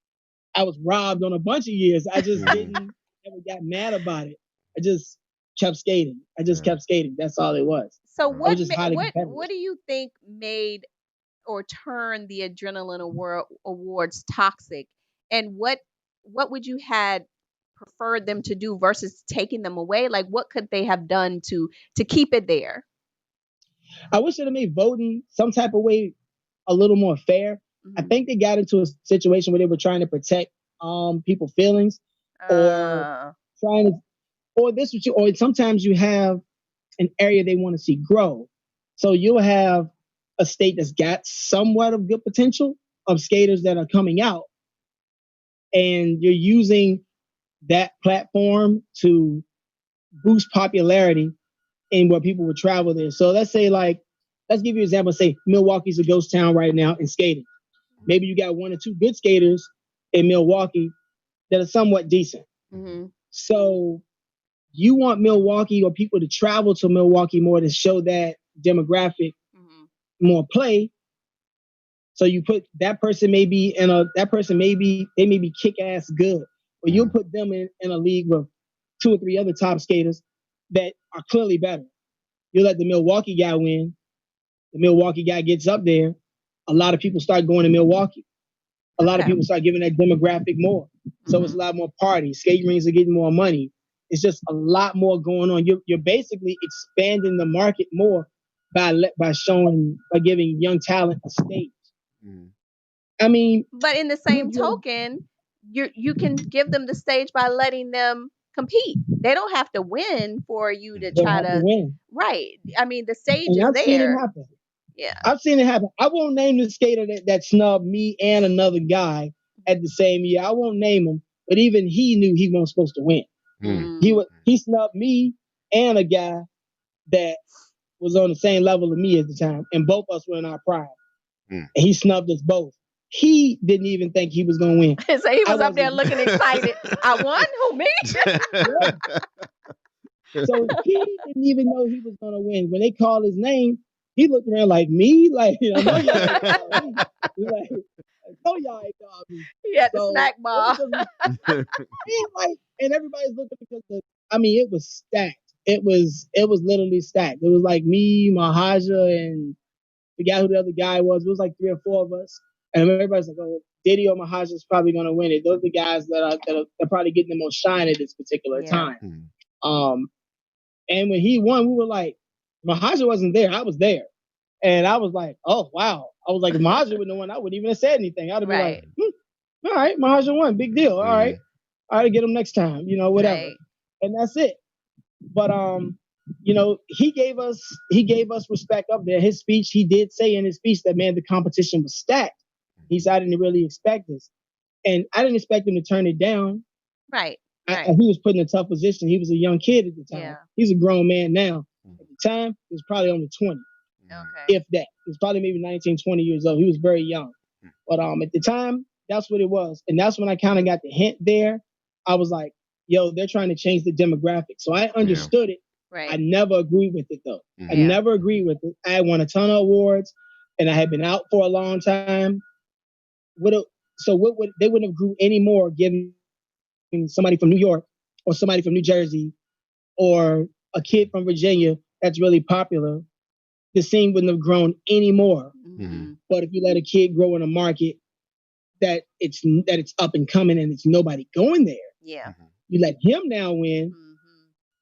robbed on a bunch of years. I just Hmm. didn't ever got mad about it. I just kept skating. I just Yeah. kept skating. That's all it was. So I Right. was just highly competitive. what do you think made or turned the awards toxic, and what would you had preferred them to do versus taking them away? Like what could they have done to keep it there? I wish they'd made voting some type of way a little more fair. I Hmm. think they got into a situation where they were trying to protect people's feelings, or Uh, trying to, or this what you, or sometimes you have an area they want to see grow. So you'll have a state that's got somewhat of good potential of skaters that are coming out, and you're using that platform to boost popularity in where people would travel there. So let's give you an example. Say Milwaukee's a ghost town right now in skating. Maybe you got one or two good skaters in Milwaukee that are somewhat decent. Hmm. mhm. So you want Milwaukee or people to travel to Milwaukee more to show that demographic Mhm. more play. So you put that person maybe they may be kick ass good, but you'll Hmm. put them in a league with two or three other top skaters that are clearly better. You let the Milwaukee guy win. The Milwaukee guy gets up there. A lot of people start going to Milwaukee. A lot of Okay. people start giving that demographic more. So it's a Mhm. lot more parties. Skating rings are getting more money. It's just a lot more going on. You're basically expanding the market more by giving young talent a stage. Hmm. I mean, But in the who same have you ever token, you can give them the stage by letting them compete. They don't have to win for you to don't try have to to. win? Right. I mean, the stage And is I've seen it there. happen. Yeah. I've seen it happen. I won't name the skater that snubbed me and another guy at the same year. I won't name him, but even he knew he wasn't supposed to win. Hmm. Mm. He snubbed me and a guy that was on the same level of me at the time, and both of us were in our prime. Hmm. And he snubbed us both. He didn't even think he was gonna win. So he I was up there wasn't. looking excited. I won? Who, me? Yeah. So he didn't even know he was gonna win. When they called his name, he looked around like me, like I know y'all ain't called me. He's like, I know y'all ain't called me. He had the So snack it was bar. just like, and everybody's looking because I mean, it was stacked. It was literally stacked. It was like me, Mahaja, and the guy who the other guy was. It was like three or four of us, and everybody's like, "Oh, Diddy or Mahaja is probably gonna win it." Those are the guys that are probably getting the most shine at this particular Yeah. time. Hmm. Um, and when he won, we were like, Mahaja wasn't there. I was there. And I was like, oh, wow. I was like, if Mahaja would have won, I wouldn't even have said anything. I'd have been like, Right. all right, Mahaja won. Big deal. All right. Hmm. All right, get him next time, whatever. Right. And that's it. But he gave us respect up there. His speech, he did say in his speech that man, the competition was stacked. He said I didn't really expect this. And I didn't expect him to turn it down. Right. Right. He was put in a tough position. He was a young kid at the time. Yeah. He's a grown man now. Hmm. At the time, he was probably only 20, Okay. if that. He was probably maybe 19, 20 years old. He was very young. But at the time, that's what it was. And that's when I kind of got the hint there. I was like, yo, they're trying to change the demographic. So I Yeah. understood it. I Right. never agreed with it though. I Hmm. Yeah. never agreed with it. I had won a ton of awards and I had been out for a long time. So what would they wouldn't have grew any more given somebody from New York or somebody from New Jersey or a kid from Virginia that's really popular, the scene wouldn't have grown any more. Hmm. Hmm. But if you let a kid grow in a market that it's up and coming and it's nobody going there, Yeah. Hmm. you let him now win. Hmm.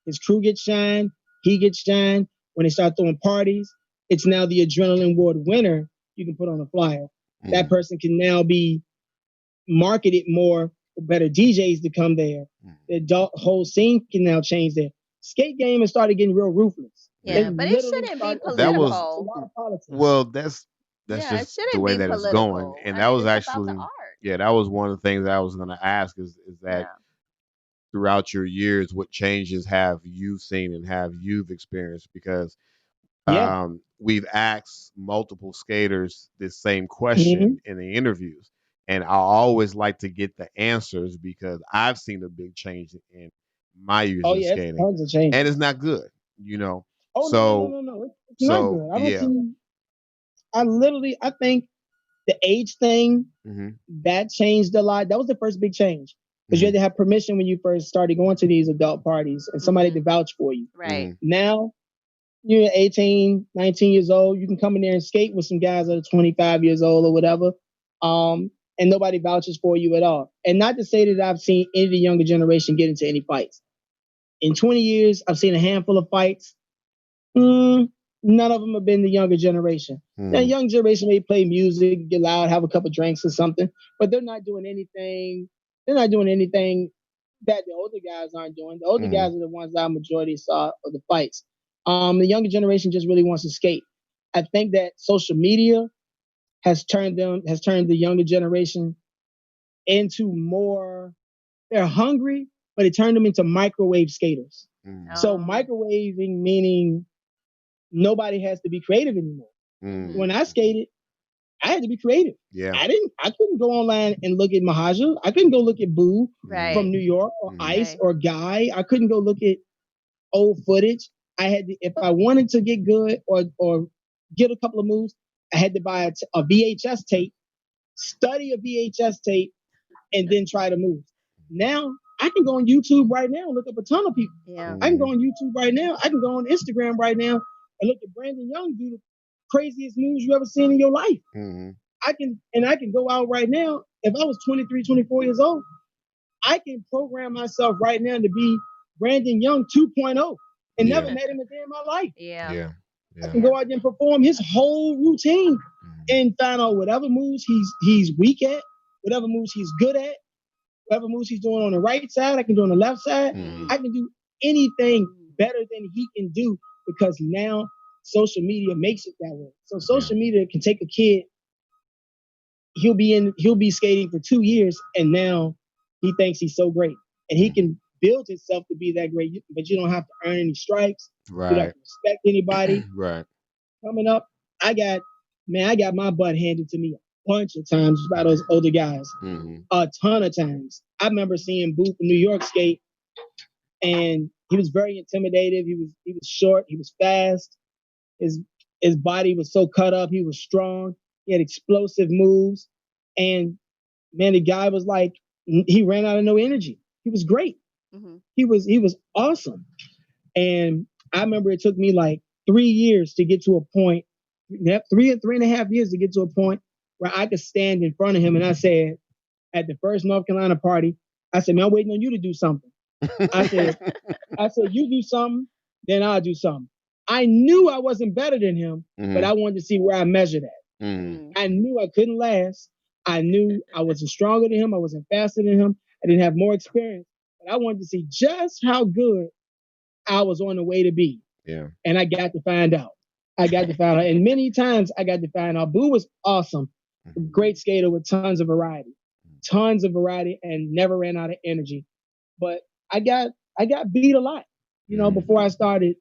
His crew gets shine. He gets shine. When they start throwing parties, it's now the adrenaline award winner you can put on a flyer. That Hmm. person can now be marketed more for better DJs to come there. The adult whole scene can now change there. Skate game has started getting real ruthless. It Yeah. Yeah. But it literally shouldn't be started. That was It's a political. lot of politics. well. That's Yeah. It just the shouldn't way be that it's going, political. and I that mean, was it's about the actually art. yeah. That was one of the things I was going to ask is that Yeah. throughout your years, what changes have you seen and have you've experienced? Because Yeah. We've asked multiple skaters this same Hmm. question in the interviews, and I always like to get the answers because I've seen a big change in my years Oh of yeah, it's skating, tons of change. and it's not good, you know. Oh no, no, no, So, no, no. It's not so good. I don't yeah. see. I think the age thing Hmm. that changed a lot. That was the first big change because you had Hmm. to have permission when you first started going to these adult parties and somebody to Mhm. vouch for you. Right. Hmm. Now you're 18, 19 years old. You can come in there and skate with some guys that are 25 years old or whatever. And nobody vouches for you at all. And not to say that I've seen any of the younger generation get into any fights. In 20 years, I've seen a handful of fights. None of them have been the younger generation. Now, Hmm. young generation may play music, get loud, have a couple drinks or something, but they're not doing anything. They're not doing anything that the older guys aren't doing. The older Hmm. guys are the ones that I majority saw of the fights. The younger generation just really wants to skate. I think that social media has turned the younger generation into more. They're hungry, but it turned them into microwave skaters. Hmm. So Oh. microwaving meaning nobody has to be creative anymore. Hmm. When Mhm. I skated, I had to be creative. Yeah. I couldn't go online and look at Mahaja. I couldn't go look at Boo Hmm. from Right. New York or Hmm. Ice Right. or Guy. I couldn't go look at old footage. I had to, if I wanted to get good or get a couple of moves, I had to buy a VHS tape, study a VHS tape, and then try to move. Now I can go on YouTube right now and look up a ton of people. Yeah. I can go Hmm. on YouTube right now. I can go on Instagram right now and look at Brandon Young do the craziest moves you ever seen in your life. Hmm. I can go out right now. If I was 23, 24 years old, I can program myself right now to be Brandon Young 2.0 and never Yeah. met him a day in my life. Yeah. Yeah. I Yeah. can Yeah. go out there and perform his whole routine Hmm. and find out whatever moves he's weak at, whatever moves he's good at, whatever moves he's doing on the right side, I can do on the left side. Hmm. I can do anything better than he can do because now social media makes it that way. So Yeah. social media can take a kid, he'll be skating for 2 years, and now he thinks he's so great. And he Hmm. can build himself to be that great, but you don't have to earn any stripes. You don't have Right. to respect anybody. Right. Coming up, I got I got my butt handed to me a bunch of times by those older guys. Hmm. A ton of times. I remember seeing Boo from New York skate, and he was very intimidative. He was short. He was fast. His his body was so cut up. He was strong. He had explosive moves, and man, the guy was like he ran out of no energy. He was great. Mhm. He was awesome. And I remember it took me like 3 years to get to a point, three and a half years to get to a point where I could stand in front of him. And I said, at the first North Carolina party, I said, man, I'm waiting on you to do something. I said, you do something, then I'll do something. I knew I wasn't better than him, but Hmm. I wanted to see where I measured at. Hmm. Mm. I knew I couldn't last. I knew I wasn't stronger than him. I wasn't faster than him. I didn't have more experience. But I wanted to see just how good I was on the way to be. Yeah. And I got to find out. I got to find out. And many times I got to find out. Boo was awesome. Hmm. Great skater with tons of variety, and never ran out of energy. But I got I got beat a lot. You know, Hmm. before I started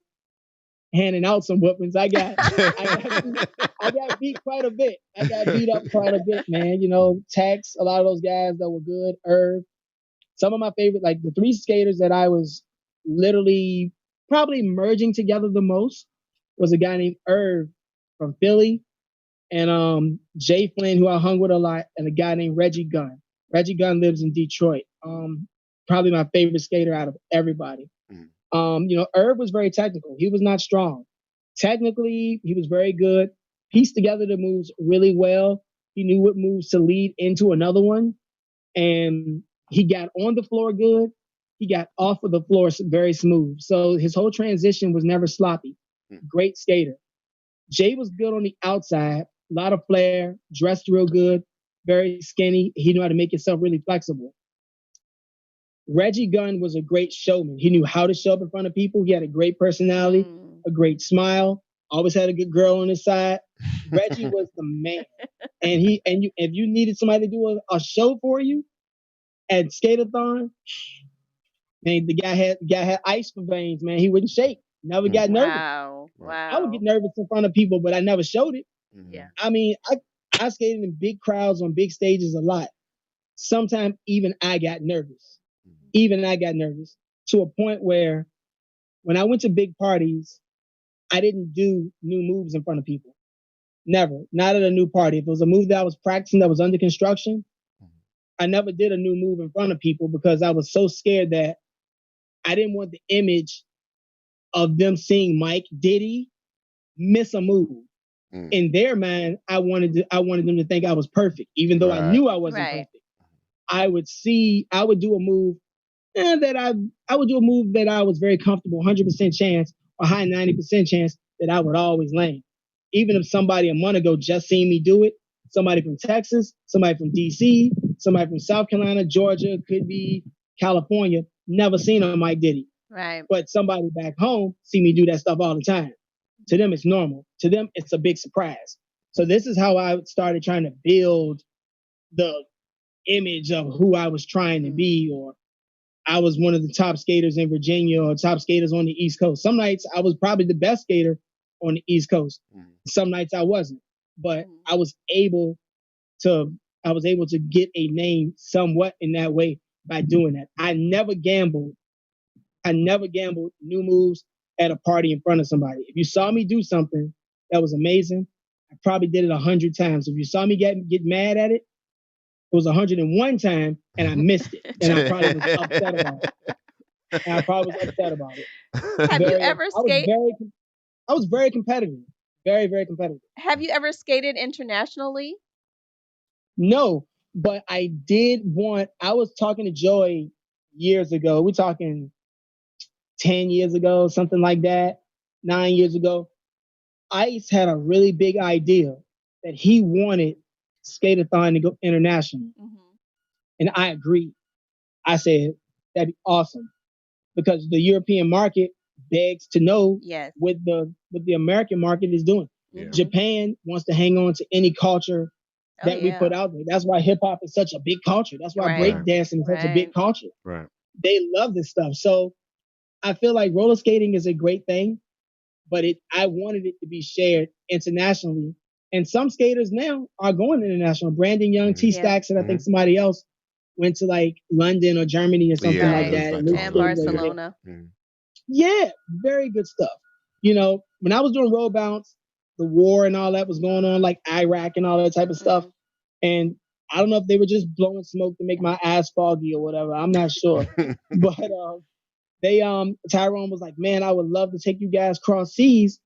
handing out some weapons, I got beat, I got beat quite a bit. I got beat up quite a bit, man. You know, Tex, a lot of those guys that were good, Irv. Some of my favorite, like the three skaters that I was literally probably merging together the most was a guy named Irv from Philly, and Jay Flynn, who I hung with a lot, and a guy named Reggie Gunn. Reggie Gunn lives in Detroit. Probably my favorite skater out of everybody. Hmm. You know, Irv was very technical. He was not strong. Technically, he was very good. Pieced together the moves really well. He knew what moves to lead into another one, and he got on the floor good. He got off of the floor very smooth. So his whole transition was never sloppy. Great skater. Jay was good on the outside, a lot of flair, dressed real good, very skinny. He knew how to make himself really flexible. Reggie Gunn was a great showman. He knew how to show up in front of people. He had a great personality, Mm. a great smile, always had a good girl on his side. Reggie was the man. If you needed somebody to do a show for you at Skateathon, man, the guy had ice for veins, man. He wouldn't shake. Never Mm, got nervous. Wow. right. I would get Wow. nervous in front of people, but I never showed it. Mm-hmm. Yeah. I mean, I skated in big crowds on big stages a lot. Sometimes even I got nervous. Even I got nervous to a point where when I went to big parties, I didn't do new moves in front of people. Never. Not at a new party. If it was a move that I was practicing that was under construction, I never did a new move in front of people because I was so scared that I didn't want the image of them seeing Mike Diddy miss a move. Mm, In their mind, I wanted them to think I was perfect, even though I right. knew I wasn't Right. perfect. I would do a move that I would do a move that I was very comfortable, 100% chance or high 90% chance that I would always land. Even if somebody a month ago just seen me do it, somebody from Texas, somebody from DC, somebody from South Carolina, Georgia, could be California, never seen a Mike Diddy. Right. But somebody back home see me do that stuff all the time. To them, it's normal. To them, it's a big surprise. So this is how I started trying to build the image of who I was trying to be, or I was one of the top skaters in Virginia or top skaters on the East Coast. Some nights I was probably the best skater on the East Coast. Mm, Some nights I wasn't, but to I was able to get a name somewhat in that way by doing that. I never gambled new moves at a party in front of somebody. If you saw me do something that was amazing, I probably did it 100 times. If you saw me get mad at it, it was 101 time and I missed it. And I probably was upset about it. And I probably was upset about it. Have you ever skate I was very competitive. Very, very competitive. have you ever skated internationally? No, but I was talking to Joey years ago. We're talking 10 years ago, something like that, 9 years ago. Ice had a really big idea that he wanted Skateathon to go international. Mm-hmm. And I agreed. I said, that'd be awesome because the European market begs to know Yes. what the American market is doing. yeah. Mm-hmm. Japan wants to hang on to any culture Oh that we yeah. put out there. That's why hip hop is such a big culture. That's why Right. Right. breakdancing is such a big Right. culture. Right. They love this stuff. So I feel like roller skating is a great thing, but I wanted it to be shared internationally. And some skaters now are going international. Brandon Young, Mm-hmm. T Yeah. Stacks, and I think Mm-hmm. somebody else went to like London or Germany or something Yeah, like Right. it was that. like And they And skated Colombia. over Yeah. there. Barcelona. Mm, Yeah, very good stuff. When I was doing roll bounce, the war and all that was going on, like Iraq and all that type of stuff. Mm-hmm. And I don't know if they were just blowing smoke to make my ass foggy or whatever. I'm not sure. But they Tyrone was like, man, I would love to take you guys cross seas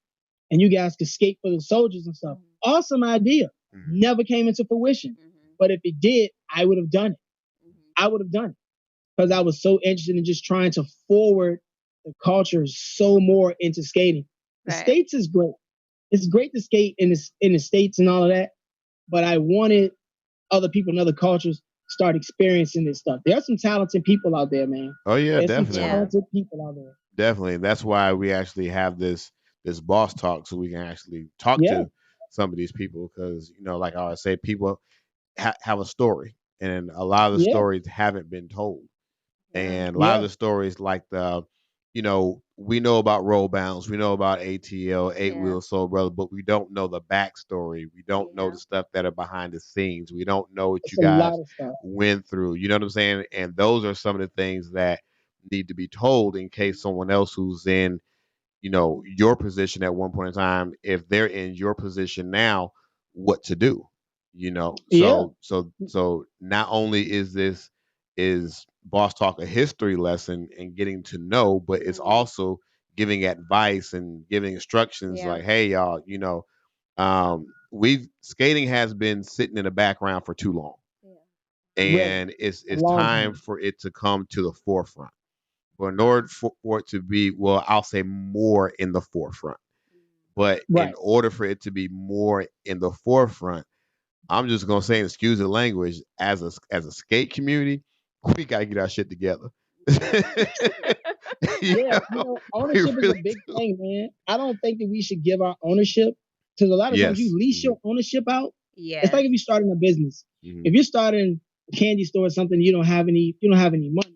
and you guys could skate for the soldiers and stuff. Mm-hmm. Awesome idea. mm, Never came into fruition. Mm-hmm. But if it did, I would have done it. Mm-hmm. I would have done it because I was so interested in just trying to forward the culture so more into skating. The Right. States is great. It's great to skate in the States and all of that, but I wanted other people in other cultures start experiencing this stuff. There are some talented people out there, man. oh yeah, There's some definitely. Yeah. talented people out there. Definitely. That's why we actually have this boss talk so we can actually talk Yeah, to some of these people because like I always say, people have a story, and a lot of the yeah, stories haven't been told. Yeah. And a lot of yeah. the stories like we know about roll bounce, we know about ATL, eight Yeah. wheel soul brother, but we don't know the backstory. We don't know Yeah. the stuff that are behind the scenes. We don't know what you It's a guys lot of stuff. went through. You know what I'm saying? And those are some of the things that need to be told in case someone else who's in your position at one point in time, if they're in your position now, what to do. Yeah, So not only is boss talk a history lesson and getting to know, but it's Mm-hmm. also giving advice and giving instructions Yeah. like, hey y'all, we've skating has been sitting in the background for too long, Yeah. really, and a it's long time time. for it to come to the forefront. But in order for it to be, well, I'll say more in the forefront. But in Right. order for it to be more in the forefront, I'm just gonna say, excuse the language, as a skate community, we gotta get our shit together. you Yeah, know, we ownership is a really big do. thing, man. I don't think that we should give our ownership because a lot of times you Yes. lease Hmm. your ownership out. It's Yes. like if you're starting a business. Hmm. If you're starting a candy store or something, you don't have any money.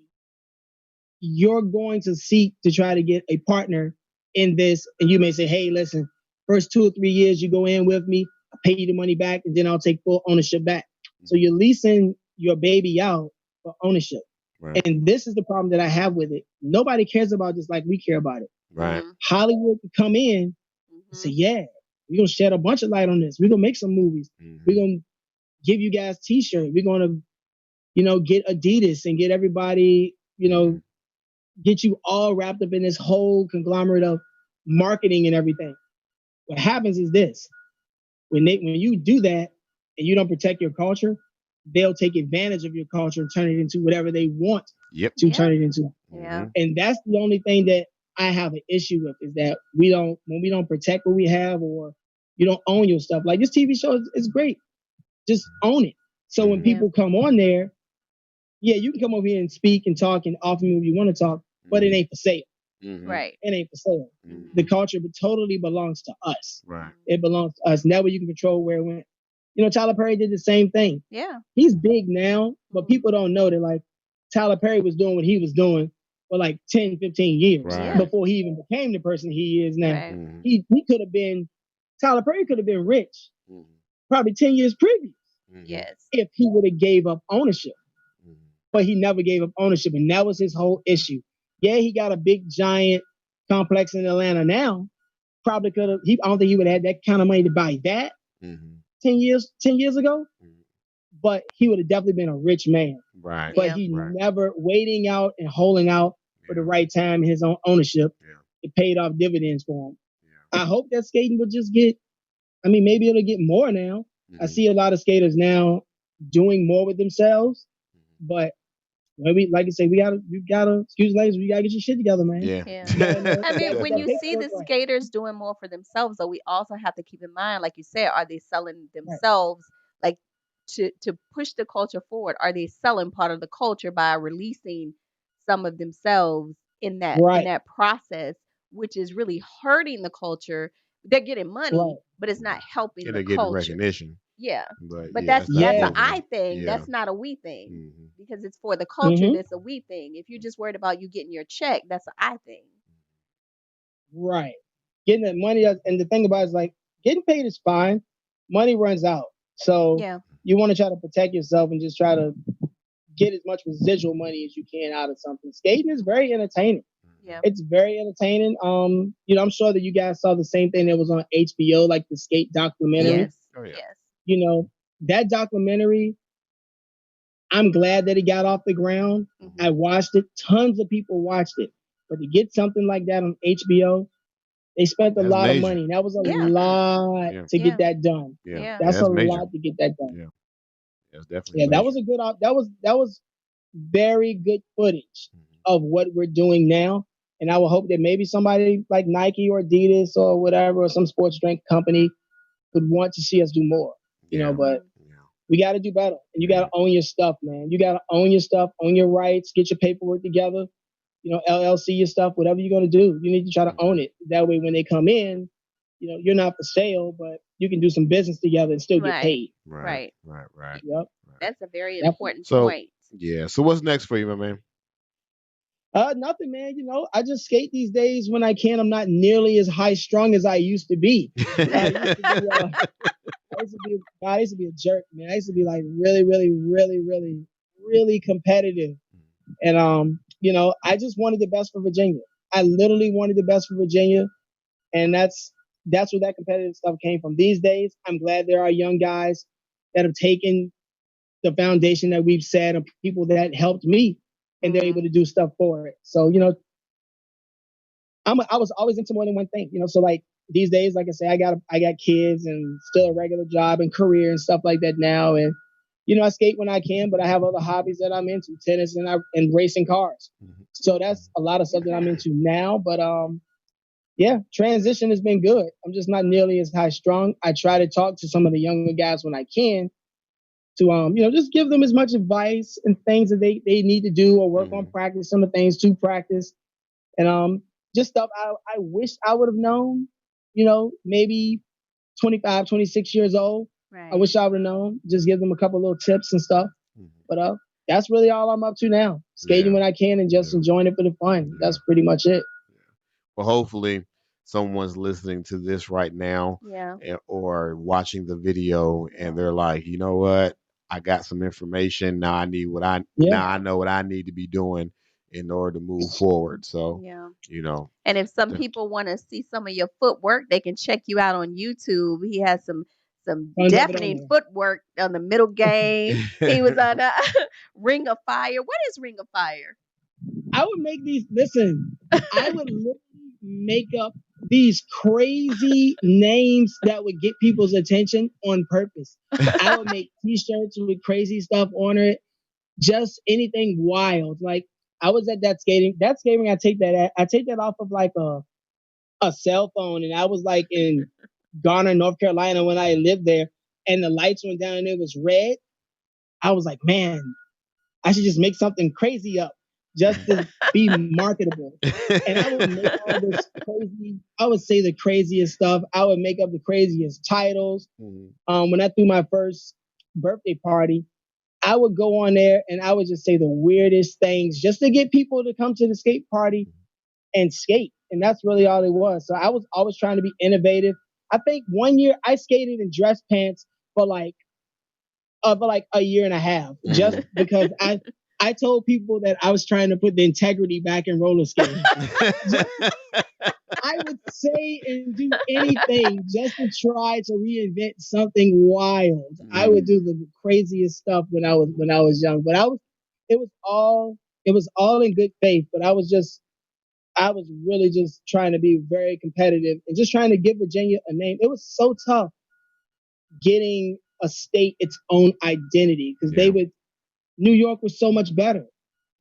You're going to seek to try to get a partner in this, and you may say, hey, listen, first 2 or 3 years you go in with me, I'll pay you the money back, and then I'll take full ownership back. So you're leasing your baby out for ownership. Right. And this is the problem that I have with it. Nobody cares about this like we care about it. Right. Hollywood can come in and say, yeah, we're going to shed a bunch of light on this. We're going to make some movies. We're going to give you guys t-shirts. We're going to, get Adidas and get everybody, get you all wrapped up in this whole conglomerate of marketing and everything. What happens is this: when you do that and you don't protect your culture, they'll take advantage of your culture and turn it into whatever they want to turn it into. Yeah. And that's the only thing that I have an issue with, is that when we don't protect what we have, or you don't own your stuff. Like this TV show is great. Just own it. So when people come on there, yeah, you can come over here and speak and talk and offer me what you want to talk, but it ain't for sale. Right. It ain't for sale. The culture totally belongs to us. Right. It belongs to us. Now you can control where it went. Tyler Perry did the same thing. Yeah. He's big now, but people don't know that, like, Tyler Perry was doing what he was doing for like 10, 15 years before he even became the person he is now. Right. He could have been, Tyler Perry could have been rich probably 10 years previous Yes. if he would have gave up ownership. But he never gave up ownership, and that was his whole issue. Yeah, he got a big giant complex in Atlanta now. Probably could have. I don't think he would have had that kind of money to buy that 10 years ago. But he would have definitely been a rich man. Right. But he never waiting out and holding out for the right time in his own ownership. It paid off dividends for him. I hope that skating will just get. I mean, maybe it'll get more now. I see a lot of skaters now doing more with themselves, but. Maybe, like I say, you gotta excuse language. We gotta get your shit together, man. Yeah. I mean, when you see the skaters doing more for themselves, though, we also have to keep in mind, like you said, are they selling themselves, like to push the culture forward? Are they selling part of the culture by releasing some of themselves in that process, which is really hurting the culture? They're getting money, but it's not helping And the they're getting culture. recognition. Yeah. But that's it's not an moving I them. thing. Yeah. That's not a we thing. Because it's for the culture, that's a we thing. If you're just worried about you getting your check, that's an I thing. Right. Getting that money, and the thing about it is, like, getting paid is fine. Money runs out. So you want to try to protect yourself and just try to get as much residual money as you can out of something. Skating is very entertaining. Yeah. It's very entertaining. I'm sure that you guys saw the same thing that was on HBO, like the skate documentary. Yes. Oh, yeah. Yes. That documentary, I'm glad that it got off the ground. I watched it. Tons of people watched it. But to get something like that on HBO, they spent a lot of money. That was a lot to get that done. Yeah. That's a major. lot to get that done. Yeah. That's definitely Yeah, major. that was a good that was very good footage of what we're doing now. And I would hope that maybe somebody like Nike or Adidas or whatever, or some sports drink company would want to see us do more. But we got to do better. And you got to own your stuff, man. You got to own your stuff, own your rights, get your paperwork together, LLC your stuff, whatever you're going to do. You need to try to own it. That way, when they come in, you're not for sale, but you can do some business together and still get paid. Right. Yep. That's a very important So, point. yeah. So what's next for you, my man? Nothing, man. I just skate these days when I can. I'm not nearly as high strung as I used to be. I used to be a jerk, man. I used to be like really, really, really, really, really competitive. And I just wanted the best for Virginia. I literally wanted the best for Virginia. And that's where that competitive stuff came from. These days, I'm glad there are young guys that have taken the foundation that we've set of people that helped me, and they're able to do stuff for it. So, I was always into more than one thing, so like these days, like I say, I got kids and still a regular job and career and stuff like that now. And, I skate when I can, but I have other hobbies that I'm into, tennis and racing cars. So that's a lot of stuff that I'm into now. But, yeah, transition has been good. I'm just not nearly as high strung. I try to talk to some of the younger guys when I can to, just give them as much advice and things that they need to do, or work on practice, some of the things to practice. And just stuff I wish I would have known, maybe 25, 26 years old. Right. I wish I would have known. Just give them a couple little tips and stuff. But that's really all I'm up to now. Skating when I can and just enjoying it for the fun. That's pretty much it. Well, hopefully someone's listening to this right now Yeah. or watching the video and they're like, you know what? I got some information. Yeah. Now I know what I need to be doing in order to move forward. So, Yeah. you know, And if some def- people want to see some of your footwork, they can check you out on YouTube. He has some Tons of it on definite there. footwork on the middle game. He was on Ring of Fire. What is Ring of Fire? I would make these. Listen, I would literally make up these crazy names that would get people's attention on purpose. I would make T-shirts with crazy stuff on it, just anything wild. Like I was at that skating. That skating, I take that off of like a cell phone, and I was like in Garner, North Carolina when I lived there, and the lights went down and it was red. I was like, man, I should just make something crazy up just to be marketable. And I would make all this crazy, I would say the craziest stuff. I would make up the craziest titles. Mhm. When I threw my first birthday party, I would go on there and I would just say the weirdest things just to get people to come to the skate party and skate. And that's really all it was. So I was always trying to be innovative. I think one year I skated in dress pants for like for like a year and a half, just Mhm. because I told people that I was trying to put the integrity back in roller skating. I would say and do anything just to try to reinvent something wild. I would Mhm. do the craziest stuff when I was young, but it was all it was all in good faith. But I was really just trying to be very competitive and just trying to give Virginia a name. It was so tough getting a state its own identity because they Yeah. would New York was so much better.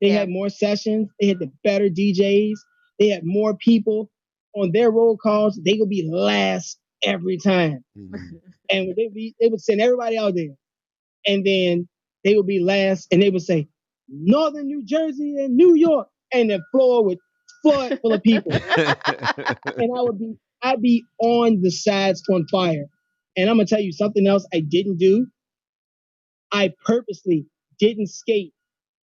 They Yeah. had more sessions. They had the better DJs. They had more people on their roll calls. They would be last every time, Mhm. and they would send everybody out there, and then they would be last, and they would say Northern New Jersey and New York, and the floor would flood full of people, and I'd be on the sides on fire. And I'm gonna tell you something else I didn't do. I purposely didn't skate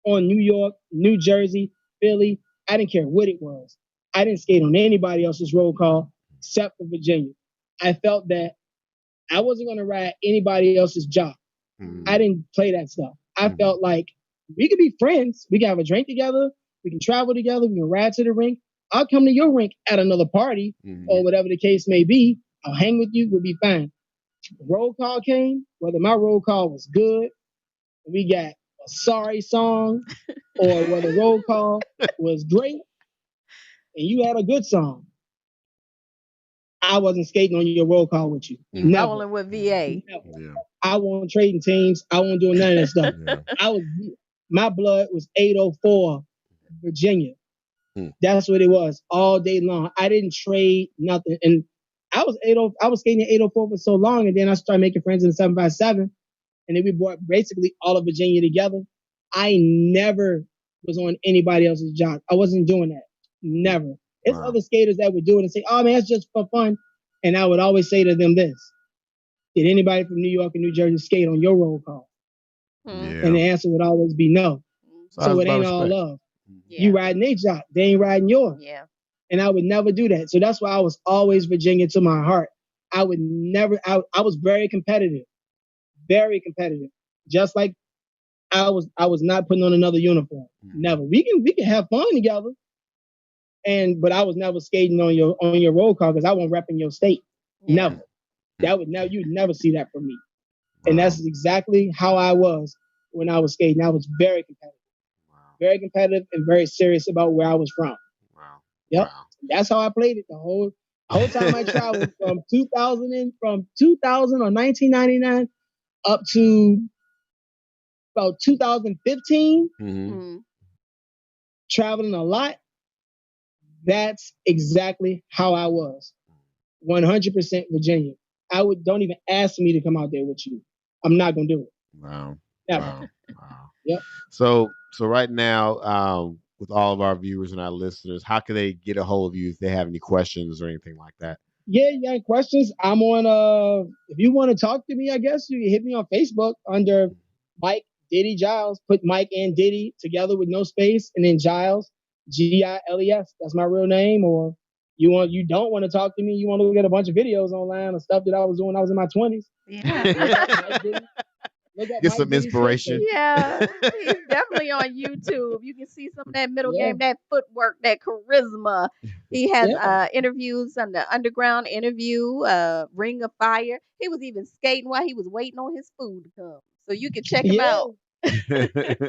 on New York, New Jersey, Philly. I didn't care what it was. I didn't skate on anybody else's roll call except for Virginia. I felt that I wasn't going to ride anybody else's job. I Mhm. didn't play that stuff. I Mhm. felt like we could be friends. We can have a drink together. We can travel together. We can ride to the rink. I'll come to your rink at another party Mhm. or whatever the case may be. I'll hang with you. We'll be fine. Roll call came, whether my roll call was good, we got a sorry song, or whether roll call was great and you had a good song, I wasn't skating on your roll call with you. You Mhm. Never. rolling with Mhm. VA. Never. Yeah. I wasn't trading teams. I wasn't doing none of that stuff. Yeah. I was my blood was 804 Virginia. Hmm. That's what it was all day long. I didn't trade nothing. And I was skating at 804 for so long, and then I started making friends in the 757, and then we brought basically all of Virginia together. I never was on anybody else's job. I wasn't doing that. Never. It's Wow. other skaters that would do it and say, "Oh man, it's just for fun." And I would always say to them this: did anybody from New York and New Jersey skate on your roll call? Hmm. And Yeah. the answer would always be no. So I Hmm. So was it about ain't all respect. love. Mhm. You Yeah. riding their job, they ain't riding yours. Yeah. And I would never do that. So that's why I was always Virginia to my heart. I was very competitive. Just like I was not putting on another uniform. Mhm. Never. We can have fun together. But I was never skating on your roll call because I wasn't repping your state. Yeah. Never. Mhm. You'd never see that from me. And Wow. that's exactly how I was when I was skating. I was Wow. very competitive and very serious about where I was from. Wow. Yep. Wow. That's how I played it the whole time I traveled from 2000 or 1999 up to about 2015, Mhm. Mm. traveling a lot. That's exactly how I was. 100% Virginia. I would don't even ask me to come out there with you. I'm not gonna do it. Wow. Never. Wow. Wow. Yep. So right now, with all of our viewers and our listeners, how can they get a hold of you if they have any questions or anything like that? Yeah, you got questions? I'm on if you want to talk to me, I guess you can hit me on Facebook under Mike Diddy Giles. Put Mike and Diddy together with no space and then Giles, Giles. That's my real name, or you don't want to talk to me. You want to look at a bunch of videos online of stuff that I was doing when I was in my 20s. Yeah. Look up Mike Diddy. Look up Get Mike some Diddy skate inspiration. tape. Yeah, he's definitely on YouTube. You can see some of that middle Yeah, game, that footwork, that charisma. He has yeah, interviews on the underground interview, Ring of Fire. He was even skating while he was waiting on his food to come. So you can check him yeah. out.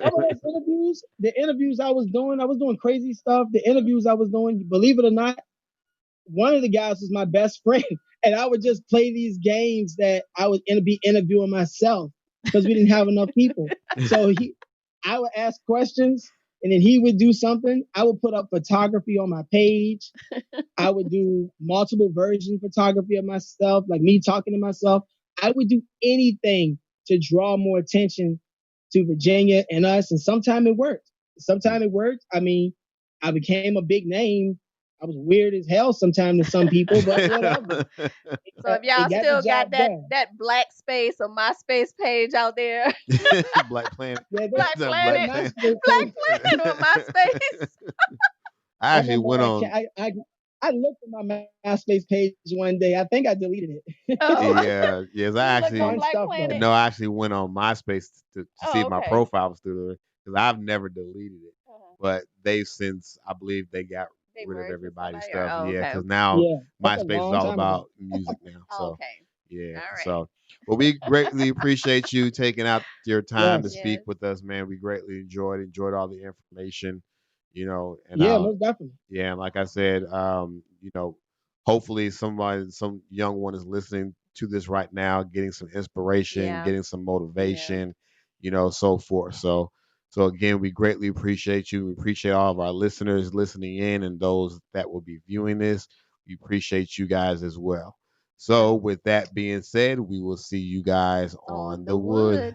Some of those interviews, the interviews I was doing crazy stuff. The interviews I was doing, believe it or not, one of the guys was my best friend, and I would just play these games that I would be interviewing myself because we didn't have enough people. So I would ask questions, and then he would do something. I would put up photography on my page. I would do multiple version photography of myself, like me talking to myself. I would do anything to draw more attention to Virginia and us, and sometimes it worked. Sometimes it worked. I mean, I became a big name. I was weird as hell sometimes to some people, but whatever. So if It y'all got the still got job done. that black space or MySpace page out there, Black Planet. Yeah, Black That Black Planet, that Planet. MySpace Black page. Planet or MySpace. I I actually remember went on. I looked at my MySpace page one day. I think I deleted it. Oh, Yeah, yes, I you looked on actually Fun Black stuff though. Planet. no, I actually went on MySpace to see Oh, if my okay. profile was still there because I've never deleted it. Uh-huh. But they've since I believe they got They rid of merged with everybody's somebody, or stuff. oh, Yeah, okay. because now Yeah, that's a MySpace is long all time ago. about music now. Oh, So okay. yeah, All right. so well, we greatly appreciate you taking out your time to Yes. speak Yes. with us, man. We greatly enjoyed all the information, and Yeah, most definitely. yeah, and like I said, hopefully some young one is listening to this right now, getting some inspiration, Yeah. getting some Yeah. motivation, so forth. So again, we greatly appreciate you. We appreciate all of our listeners listening in and those that will be viewing this. We appreciate you guys as well. Yep. So with that being said, we will see you guys On on the the wood. wood.